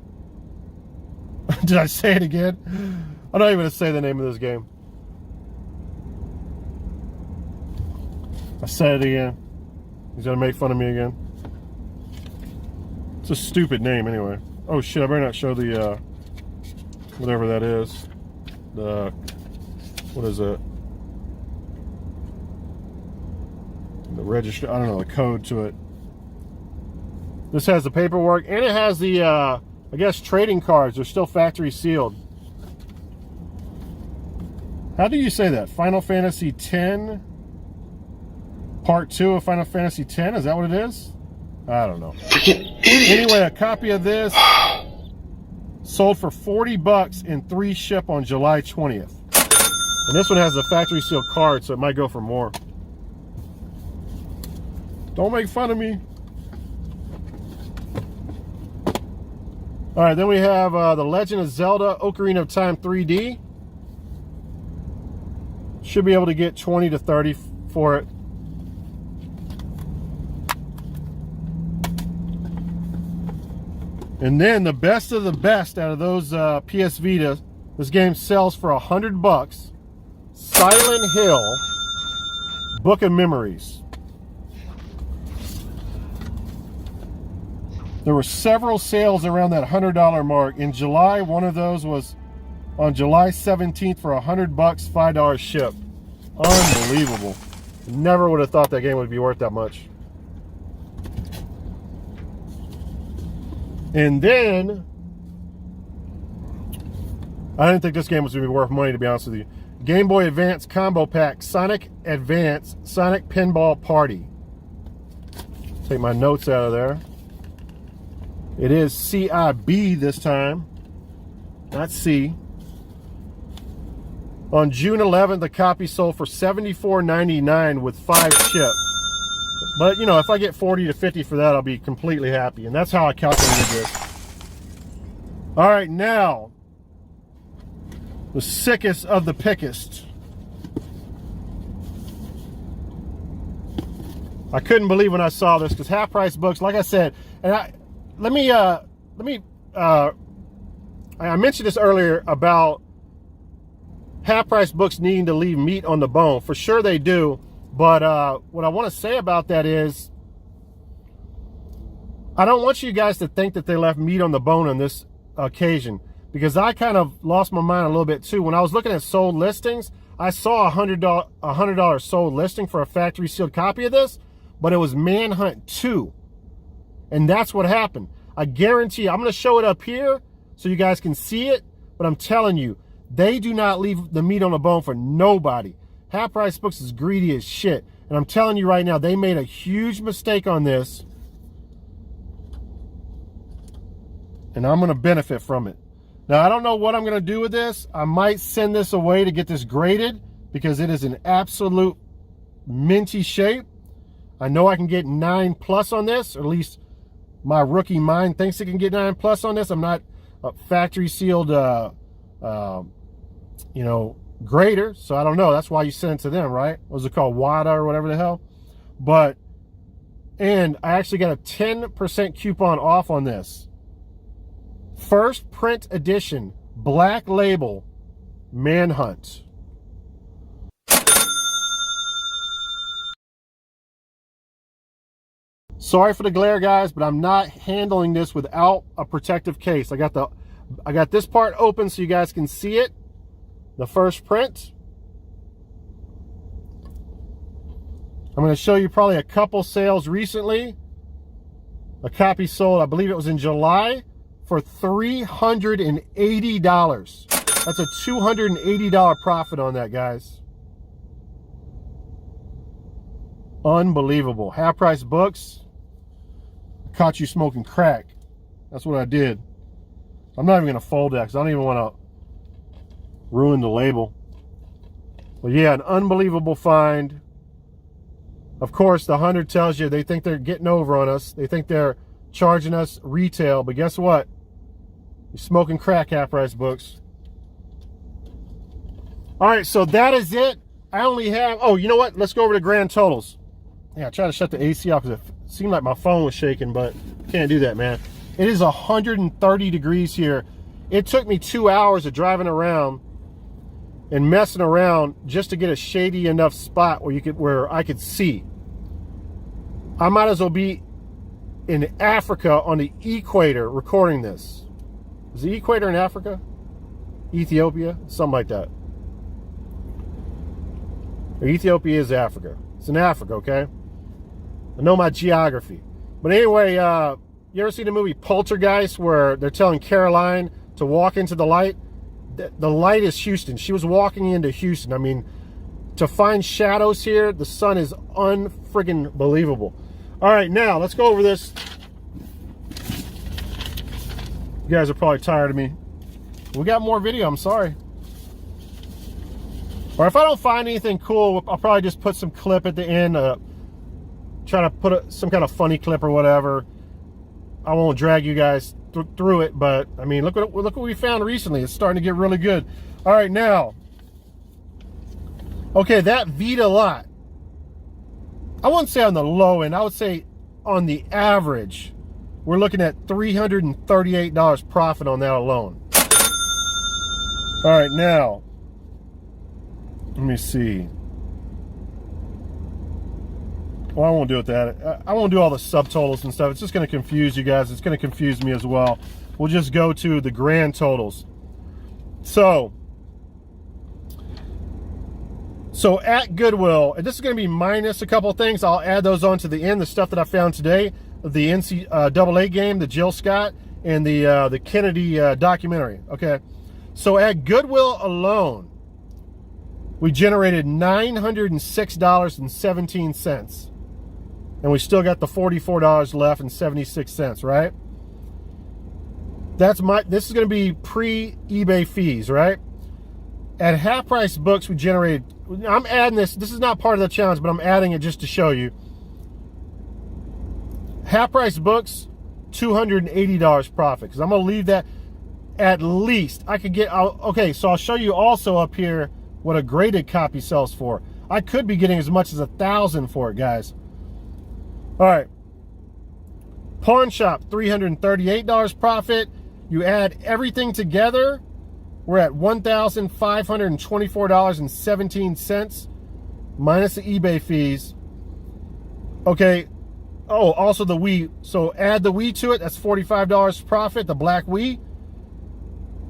Did I say it again? I'm not even going to say the name of this game. I said it again. He's going to make fun of me again. It's a stupid name anyway. Oh shit, I better not show the, whatever that is. The, what is it? The register, I don't know, the code to it. This has the paperwork, and it has the, I guess, trading cards. They're still factory sealed. How do you say that? Final Fantasy X? Part 2 of Final Fantasy X? Is that what it is? I don't know. Anyway, a copy of this sold for $40 and 3 ship on July 20th. And this one has the factory sealed card, so it might go for more. Don't make fun of me. All right, then we have The Legend of Zelda Ocarina of Time 3D. Should be able to get 20 to 30 for it. And then the best of the best out of those PS Vita, this game sells for $100. Silent Hill Book of Memories. There were several sales around that $100 mark. In July, one of those was on July 17th for $100, $5 ship. Unbelievable. Never would have thought that game would be worth that much. And then, I didn't think this game was going to be worth money, to be honest with you. Game Boy Advance Combo Pack, Sonic Advance, Sonic Pinball Party. Take my notes out of there. It is CIB this time, not C. On June 11th, the copy sold for $74.99 with 5 ship. But, you know, if I get 40 to 50 for that, I'll be completely happy. And that's how I calculated this. All right, now, the sickest of the pickest. I couldn't believe when I saw this, because half price books, like I said, and I mentioned this earlier about half price books needing to leave meat on the bone. For sure they do. But what I want to say about that is, I don't want you guys to think that they left meat on the bone on this occasion, because I kind of lost my mind a little bit too. When I was looking at sold listings, I saw a $100 sold listing for a factory sealed copy of this, but it was Manhunt 2. And that's what happened. I guarantee you, I'm going to show it up here so you guys can see it, but I'm telling you, they do not leave the meat on the bone for nobody. Half Price Books is greedy as shit. And I'm telling you right now, they made a huge mistake on this. And I'm going to benefit from it. Now, I don't know what I'm going to do with this. I might send this away to get this graded, because it is an absolute minty shape. I know I can get 9+ on this, or at least my rookie mind thinks it can get 9+ on this. I'm not a factory sealed, you know, grader, so I don't know. That's why you send it to them, right? What was it called? WADA or whatever the hell. But, and I actually got a 10% coupon off on this. First print edition, black label, Manhunt. Sorry for the glare, guys, but I'm not handling this without a protective case. I got this part open so you guys can see it. The first print. I'm going to show you probably a couple sales recently. A copy sold, I believe it was in July, for $380. That's a $280 profit on that, guys. Unbelievable. Half price books. Caught you smoking crack. That's what I did. I'm not even going to fold that because I don't even want to ruin the label. But yeah, an unbelievable find. Of course, the 100 tells you they think they're getting over on us. They think they're charging us retail. But guess what? You're smoking crack, half price books. All right, so that is it. I only have, oh, you know what? Let's go over the grand totals. Yeah, I tried to shut the AC off because it seemed like my phone was shaking, but can't do that, man. It is 130 degrees here. It took me 2 hours of driving around and messing around just to get a shady enough spot where I could see. I might as well be in Africa on the equator recording this. Is the equator in Africa? Ethiopia? Something like that. Ethiopia is Africa. It's in Africa, okay? I know my geography. But anyway, you ever seen the movie Poltergeist where they're telling Caroline to walk into the light? The light is Houston. She was walking into Houston. I mean, to find shadows here, the sun is unfriggin' believable. All right, now let's go over this. You guys are probably tired of me. We got more video, I'm sorry. Or if I don't find anything cool, I'll probably just put some clip at the end. Try to put some kind of funny clip or whatever. I won't drag you guys through it, but I mean, look what we found recently. It's starting to get really good. All right, now. Okay, that Vita lot. I wouldn't say on the low end. I would say on the average, we're looking at $338 profit on that alone. All right, now. Let me see. Well, I won't do it that. I won't do all the subtotals and stuff. It's just going to confuse you guys. It's going to confuse me as well. We'll just go to the grand totals. So at Goodwill, and this is going to be minus a couple of things. I'll add those on to the end. The stuff that I found today, the NCAA game, the Jill Scott, and the Kennedy documentary. Okay. So at Goodwill alone, we generated $906.17. And we still got the $44 left and 76 cents, right? This is going to be pre-eBay fees, right? At half price books, we generated, I'm adding this is not part of the challenge, but I'm adding it just to show you. Half price books, $280 profit, because I'm going to leave that at least. I could get, okay, so I'll show you also up here what a graded copy sells for. I could be getting as much as $1,000 for it, guys. All right. Pawn shop, $338 profit. You add everything together, we're at $1,524.17 minus the eBay fees. Okay. Oh, also the Wii. So add the Wii to it. That's $45 profit, the black Wii.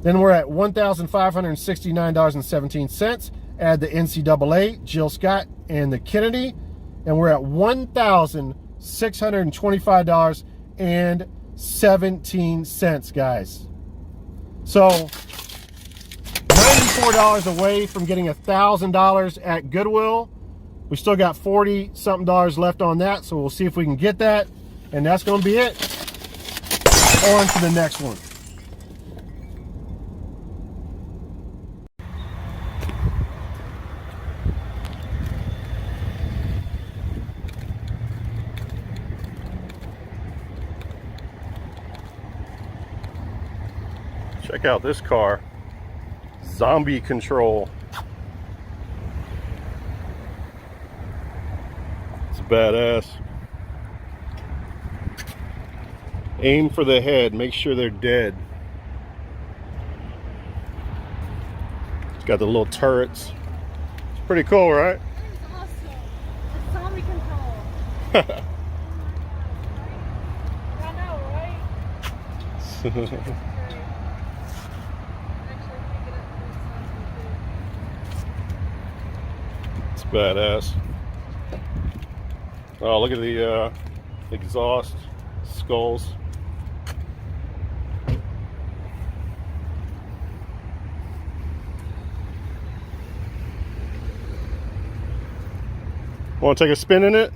Then we're at $1,569.17. Add the NCAA, Jill Scott, and the Kennedy. And we're at $1,625.17, guys. So $94 away from getting $1,000 at Goodwill. We still got $40-something left on that, so we'll see if we can get that. And that's going to be it. On to the next one. Check out this car. Zombie Control. It's badass. Aim for the head. Make sure they're dead. It's got the little turrets. It's pretty cool, right? It's awesome. It's zombie control. I know, right? It's badass. Oh, look at the exhaust skulls. Want to take a spin in it?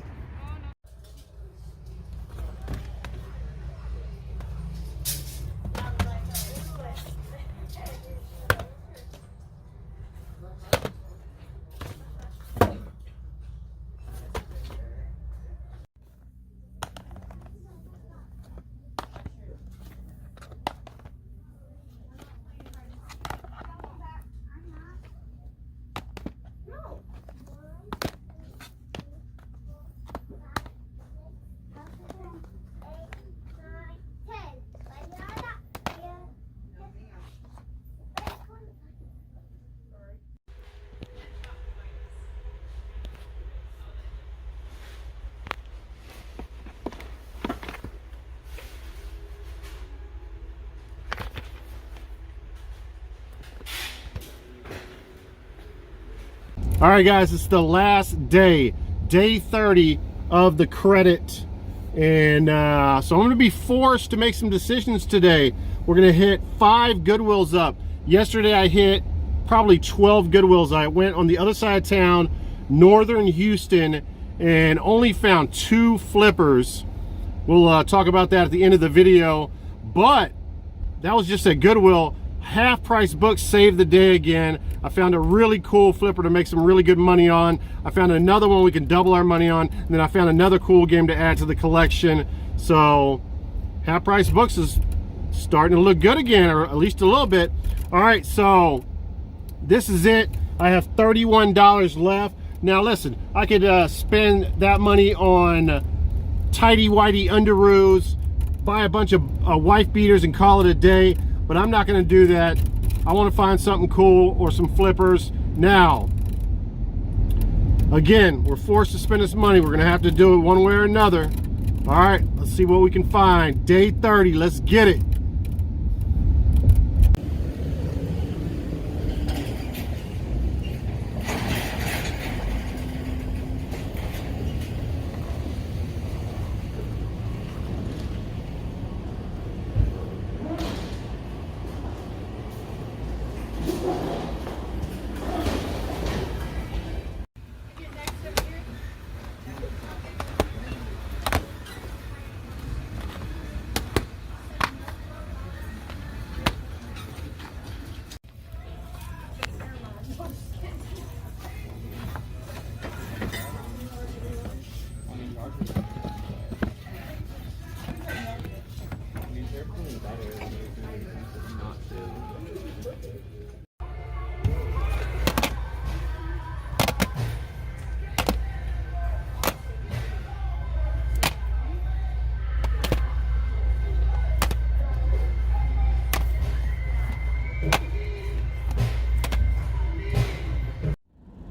All right, guys, it's the last day, day 30 of the credit. And so I'm going to be forced to make some decisions today. We're going to hit 5 Goodwills up. Yesterday, I hit probably 12 Goodwills. I went on the other side of town, northern Houston, and only found 2 flippers. We'll talk about that at the end of the video. But that was just a Goodwill. Half price books saved the day again. I found a really cool flipper to make some really good money on. I found another one we can double our money on. And then I found another cool game to add to the collection. So half price books is starting to look good again, or at least a little bit. All right, so this is it. I have $31 left. Now listen, I could spend that money on tidy whitey underoos, buy a bunch of wife beaters and call it a day, but I'm not going to do that. I want to find something cool or some flippers. Now, again, we're forced to spend this money. We're going to have to do it one way or another. All right, let's see what we can find. Day 30, let's get it.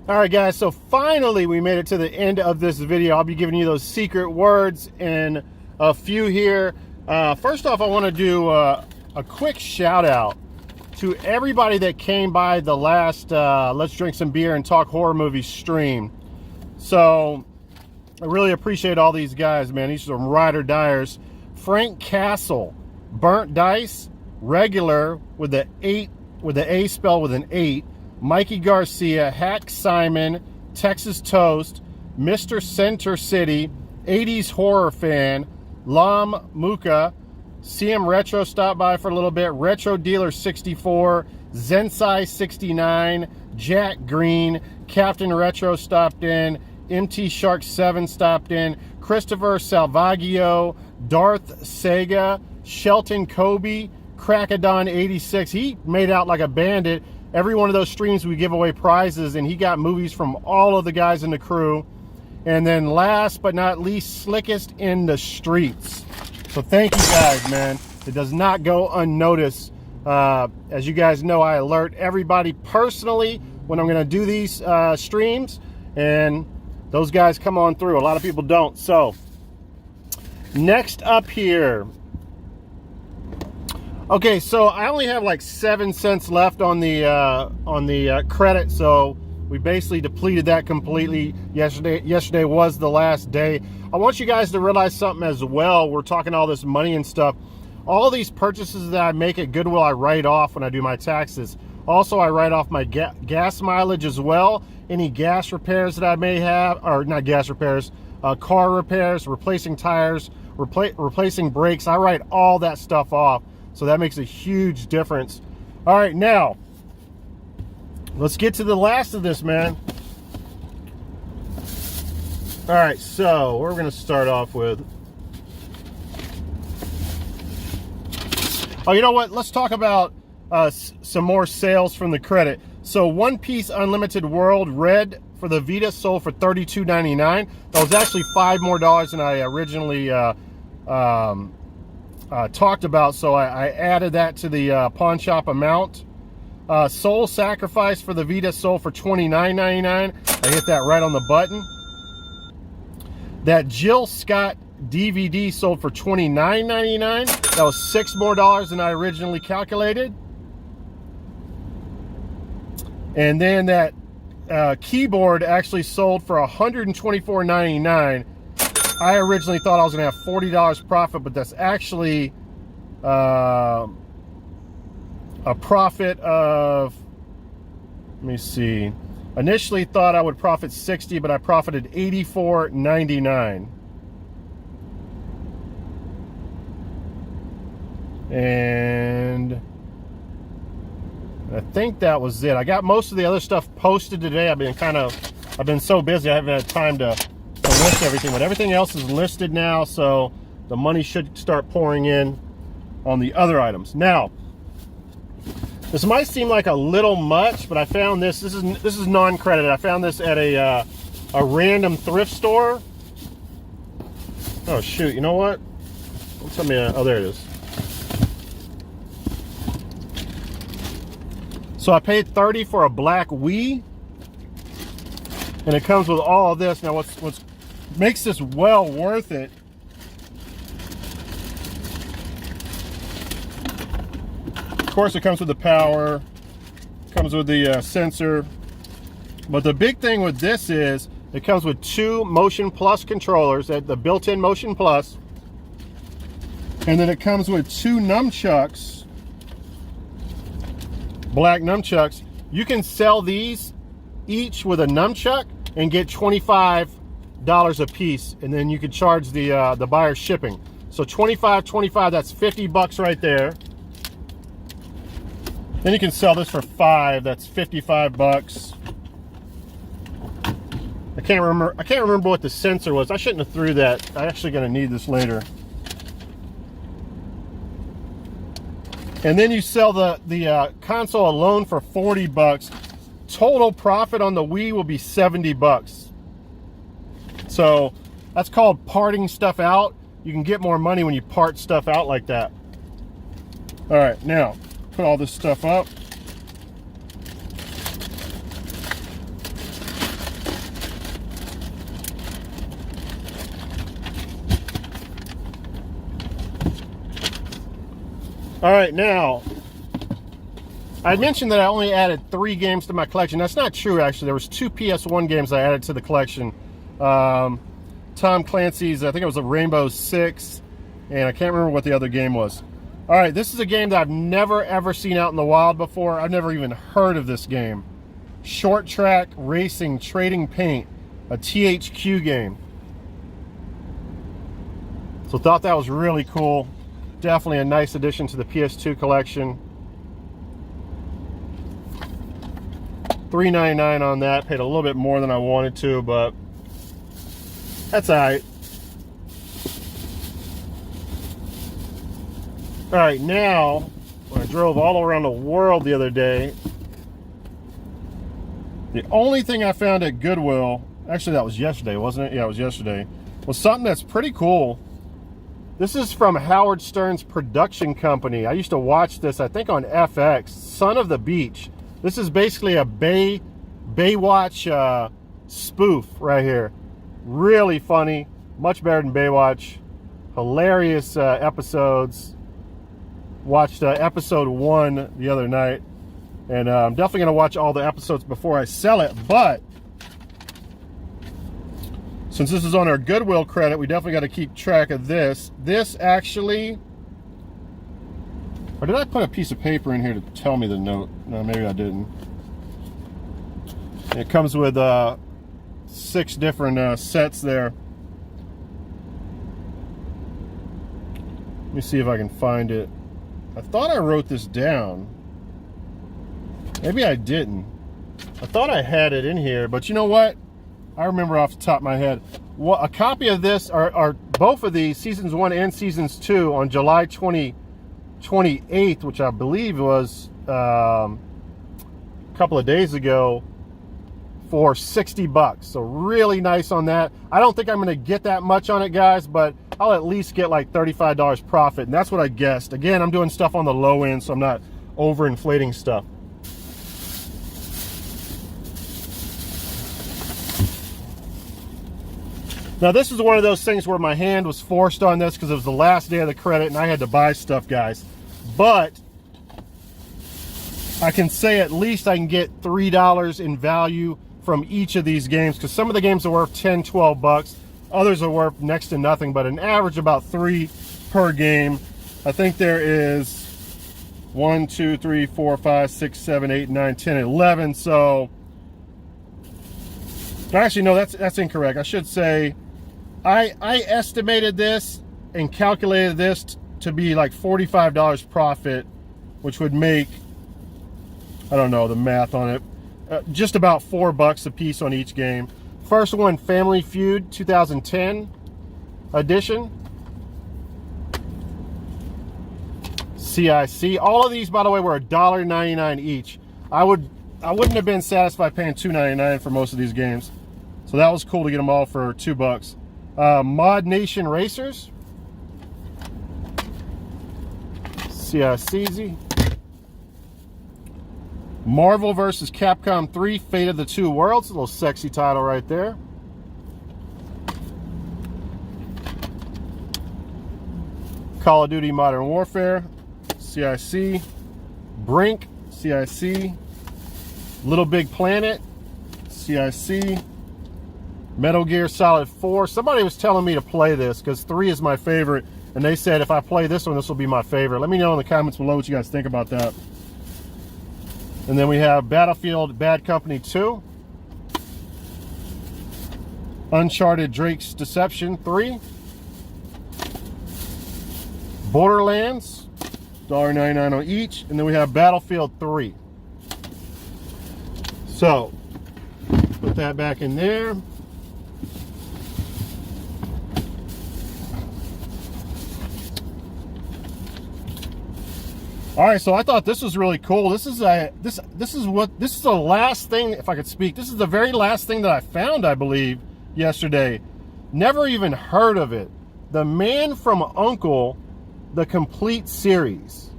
All right, guys, so finally we made it to the end of this video. I'll be giving you those secret words in a few here. First off, I want to do a quick shout out to everybody that came by the last Let's Drink Some Beer and Talk Horror Movies stream. So I really appreciate all these guys, man. These are some ride or diers. Frank Castle, Burnt Dice, Regular with the A spell with an 8. Mikey Garcia, Hack Simon, Texas Toast, Mr. Center City, 80s Horror Fan, Lam Muka, CM Retro stopped by for a little bit, Retro Dealer 64, Zensai 69, Jack Green, Captain Retro stopped in, MT Shark 7 stopped in, Christopher Salvaggio, Darth Sega, Shelton Kobe, Crackadon 86. He made out like a bandit. Every one of those streams we give away prizes, and he got movies from all of the guys in the crew. And then last but not least, Slickest in the Streets. So thank you guys, man. It does not go unnoticed. As you guys know, I alert everybody personally when I'm going to do these streams, and those guys come on through. A lot of people don't. So next up here. Okay, so I only have like 7 cents left on the credit, so we basically depleted that completely. Yesterday was the last day. I want you guys to realize something as well. We're talking all this money and stuff. All these purchases that I make at Goodwill, I write off when I do my taxes. Also, I write off my gas mileage as well. Any gas repairs that I may have, or not gas repairs, car repairs, replacing tires, replacing brakes. I write all that stuff off. So that makes a huge difference. All right, now, let's get to the last of this, man. All right, so we're going to start off with... Oh, you know what? Let's talk about some more sales from the credit. So One Piece Unlimited World Red for the Vita sold for $32.99. That was actually $5 more than I originally talked about, so I added that to the pawn shop amount. Soul Sacrifice for the Vita sold for $29.99. I hit that right on the button. That Jill Scott DVD sold for $29.99. That was $6 more than I originally calculated. And then that keyboard actually sold for $124.99. I originally thought I was going to have $40 profit, but that's actually a profit of, let me see. Initially thought I would profit 60, but I profited $84.99. And I think that was it. I got most of the other stuff posted today. I've been so busy I haven't had time to list everything, but everything else is listed now, so the money should start pouring in on the other items. Now, this might seem like a little much, but I found this. This is non-credited. I found this at a random thrift store. Oh shoot! You know what? Tell me. Oh, there it is. So I paid $30 for a black Wii, and it comes with all of this. Now, what's makes this well worth it? Of course, it comes with the power, comes with the sensor, but the big thing with this is it comes with 2 Motion Plus controllers, the built-in Motion Plus, and then it comes with 2 nunchucks. Black nunchucks. You can sell these each with a nunchuck and get $25 a piece, and then you could charge the buyer shipping. So $25, that's $50 right there. Then you can sell this for $5, that's $55. I can't remember what the sensor was. I shouldn't have threw that. I'm actually going to need this later. And then you sell the console alone for $40. Total profit on the Wii will be $70. So that's called parting stuff out. You can get more money when you part stuff out like that. All right, now put all this stuff up. All right, now, I mentioned that I only added 3 games to my collection. That's not true, actually. There was 2 PS1 games I added to the collection. Tom Clancy's, I think it was a Rainbow Six, and I can't remember what the other game was. All right, this is a game that I've never, ever seen out in the wild before. I've never even heard of this game. Short Track Racing Trading Paint, a THQ game. So thought that was really cool. Definitely a nice addition to the PS2 collection. $3.99 on that. Paid a little bit more than I wanted to, but that's all right. All right, now, when I drove all around the world the other day, the only thing I found at Goodwill, actually that was yesterday, wasn't it? Yeah, it was yesterday, was something that's pretty cool. This is from Howard Stern's production company. I used to watch this, I think, on FX. Son of the Beach. This is basically a Baywatch spoof right here. Really funny. Much better than Baywatch. Hilarious episodes. Watched episode 1 the other night. And I'm definitely going to watch all the episodes before I sell it. But since this is on our Goodwill credit, we definitely got to keep track of this. This actually, or did I put a piece of paper in here to tell me the note? No, maybe I didn't. It comes with 6 different sets there. Let me see if I can find it. I thought I wrote this down. Maybe I didn't. I thought I had it in here, but you know what? I remember off the top of my head. Well, a copy of this, are both of these, Seasons 1 and Seasons 2, on July 28th, which I believe was a couple of days ago, for $60. So really nice on that. I don't think I'm going to get that much on it, guys, but I'll at least get like $35 profit, and that's what I guessed. Again, I'm doing stuff on the low end, so I'm not overinflating stuff. Now, this is one of those things where my hand was forced on this because it was the last day of the credit and I had to buy stuff, guys. But I can say at least I can get $3 in value from each of these games, because some of the games are worth 10, 12 bucks. Others are worth next to nothing, but an average about 3 per game. I think there is 1, 2, 3, 4, 5, 6, 7, 8, 9, 10, 11. So actually, no, that's incorrect. I should say I estimated this and calculated this to be like $45 profit, which would make, I don't know the math on it, just about $4 a piece on each game. First one, Family Feud 2010 edition. CIC. All of these, by the way, were $1.99 each. I wouldn't have been satisfied paying $2.99 for most of these games. So that was cool to get them all for $2. Mod Nation Racers. CICZ. Marvel vs. Capcom 3, Fate of the Two Worlds. A little sexy title right there. Call of Duty Modern Warfare. CIC. Brink. CIC. Little Big Planet. CIC. Metal Gear Solid 4. Somebody was telling me to play this because 3 is my favorite, and they said if I play this one, this will be my favorite. Let me know in the comments below what you guys think about that. And then we have Battlefield Bad Company 2. Uncharted Drake's Deception 3. Borderlands, $1.99 on each. And then we have Battlefield 3. So, put that back in there. All right, so I thought this was really cool. This is the last thing, if I could speak. This is the very last thing that I found, I believe, yesterday. Never even heard of it. The Man from U.N.C.L.E., the complete series.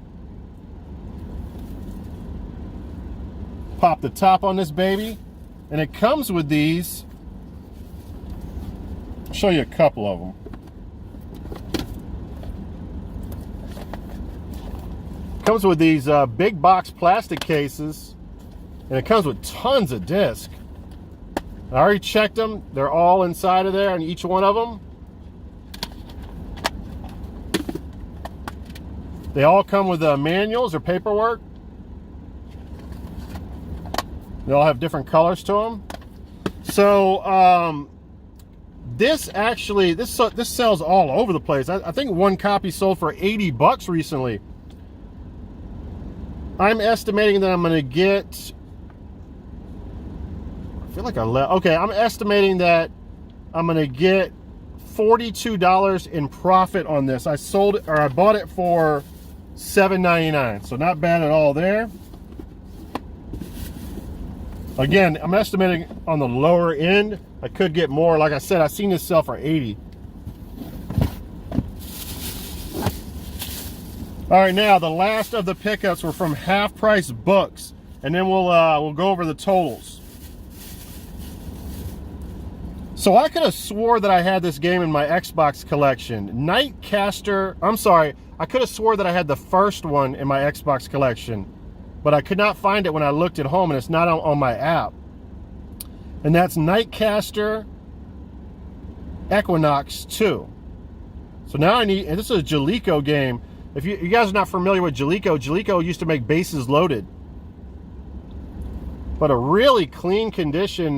Pop the top on this baby, and it comes with these. I'll show you a couple of them. Comes with these big box plastic cases, and it comes with tons of discs. I already checked them. They're all inside of there, and each one of them. They all come with manuals or paperwork. They all have different colors to them. So this sells all over the place. I think one copy sold for $80 recently. I'm estimating that I'm going to get, I feel like I'm estimating that I'm going to get $42 in profit on this. I bought it for $7.99, so not bad at all there. Again, I'm estimating on the lower end. I could get more. Like I said, I've seen this sell for $80. All right, now the last of the pickups were from Half Price Books, and then we'll go over the totals. So I could have swore that I had this game in my Xbox collection. Nightcaster, I'm sorry, I could have swore that I had the first one in my Xbox collection, but I could not find it when I looked at home, and it's not on my app. And that's Nightcaster Equinox 2. So now and this is a Jaleco game. If you guys are not familiar with Jaleco used to make Bases Loaded. But a really clean condition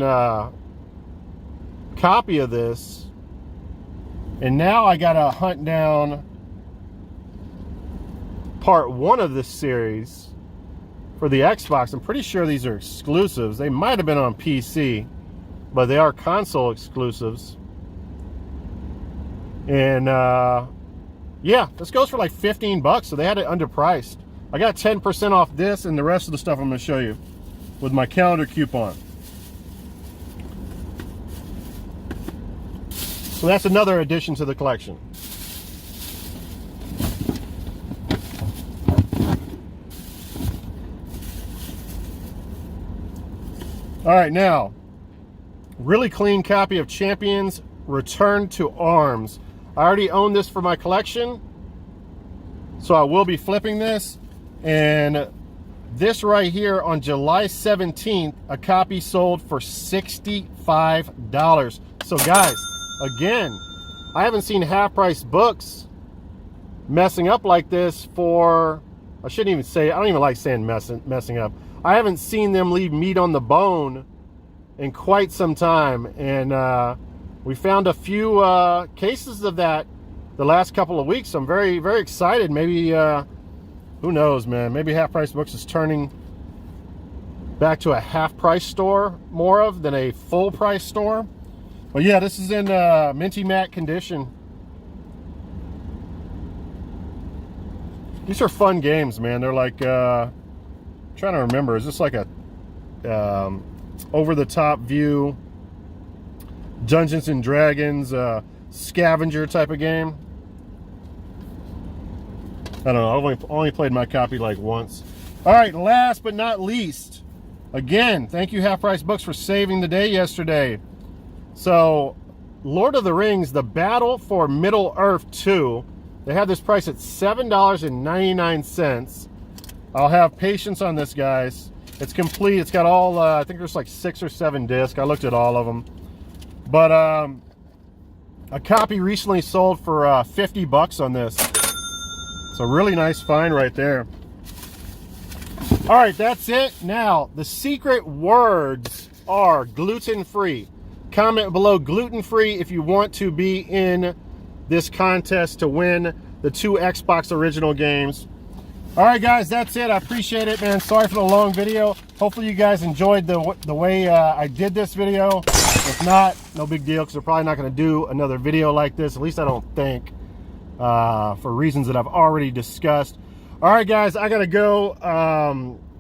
copy of this. And now I gotta hunt down part 1 of this series for the Xbox. I'm pretty sure these are exclusives. They might have been on PC, but they are console exclusives. And yeah, this goes for like $15, so they had it underpriced. I got 10% off this and the rest of the stuff I'm going to show you with my calendar coupon. So that's another addition to the collection. All right, now, really clean copy of Champions Return to Arms. I already own this for my collection, so I will be flipping this. And This right here on July 17th, a copy sold for $65. So guys, again, I haven't seen half-price books messing up like this for, I shouldn't even say, I don't even like saying messing up. I haven't seen them leave meat on the bone in quite some time. And we found a few cases of that the last couple of weeks. I'm very, very excited. Maybe, who knows, man? Maybe Half Price Books is turning back to a half-price store more of than a full-price store. But yeah, this is in minty matte condition. These are fun games, man. They're like, trying to remember, is this like a over-the-top view Dungeons and Dragons scavenger type of game? I don't know. I've only played my copy like once. All right, last but not least, again, thank you Half Price Books for saving the day yesterday. So, Lord of the Rings, The Battle for Middle-earth 2, they have this price at $7.99. I'll have patience on this, guys. It's complete. It's got all, I think there's like 6 or 7 discs. I looked at all of them. But a copy recently sold for 50 bucks on this. It's a really nice find right there. All right, that's it. Now, the secret words are gluten-free. Comment below gluten-free if you want to be in this contest to win the 2 Xbox original games. All right, guys, that's it. I appreciate it, man. Sorry for the long video. Hopefully you guys enjoyed the way I did this video. If not, no big deal, because we're probably not going to do another video like this. At least I don't think. For reasons that I've already discussed. All right, guys, I gotta go.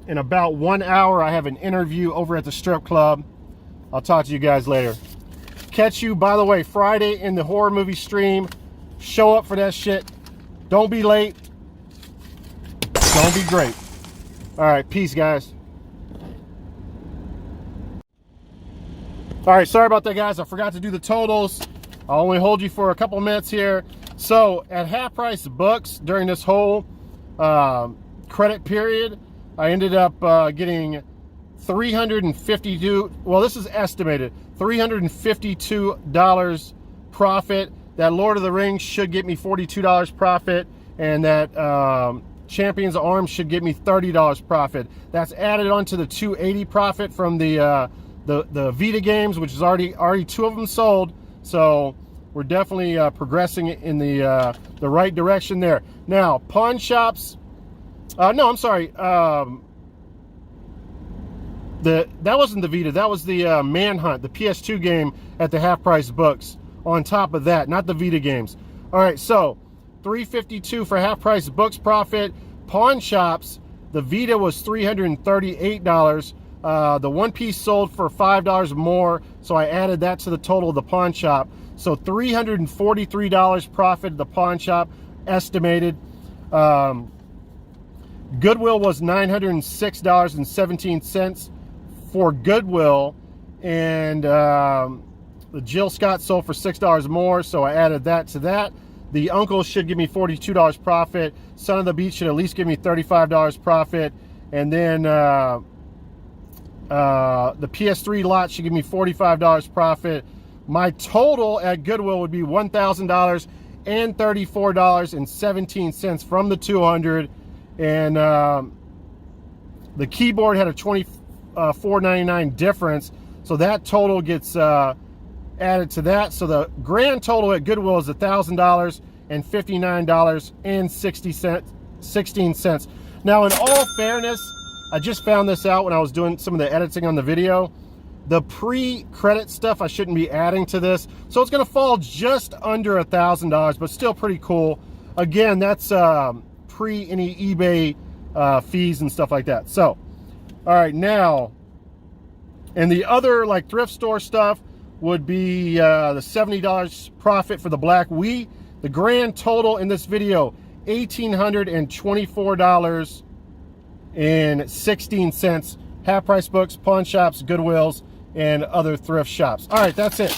In about 1 hour, I have an interview over at the strip club. I'll talk to you guys later. Catch you, by the way, Friday in the horror movie stream. Show up for that shit. Don't be late. Don't be great. All right, peace, guys. All right, sorry about that, guys. I forgot to do the totals. I'll only hold you for a couple minutes here. So at Half Price Books, during this whole credit period, I ended up getting $352, well, this is estimated, $352 profit. That Lord of the Rings should get me $42 profit, and that Champions of Arms should get me $30 profit. That's added onto the $280 profit from the Vita games, which is already 2 of them sold. So we're definitely progressing in the right direction there. Now, pawn shops. No, I'm sorry. That wasn't the Vita. That was the Manhunt, the PS2 game at the Half Price Books. On top of that, not the Vita games. All right, so $352 for Half Price Books profit. Pawn shops. The Vita was $338. The one piece sold for $5 more, so I added that to the total of the pawn shop. So $343 profit at the pawn shop, estimated. Goodwill was $906.17 for Goodwill, and the Jill Scott sold for $6 more, so I added that to that. The Uncle should give me $42 profit. Son of the Beach should at least give me $35 profit, and then the PS3 lot should give me $45 profit. My total at Goodwill would be $1,000 and $34.17 from the 200. And the keyboard had a $24.99 difference, so that total gets added to that. So the grand total at Goodwill is $1,000 and $59.16. Now, in all fairness, I just found this out when I was doing some of the editing on the video. The pre-credit stuff I shouldn't be adding to this, so it's going to fall just under $1,000, but still pretty cool. Again, that's pre any eBay fees and stuff like that. So, all right, now, and the other like thrift store stuff would be the $70 profit for the Black Wii. The grand total in this video, $1,824.16. Half Price Books, pawn shops, Goodwills, and other thrift shops. All right, that's it.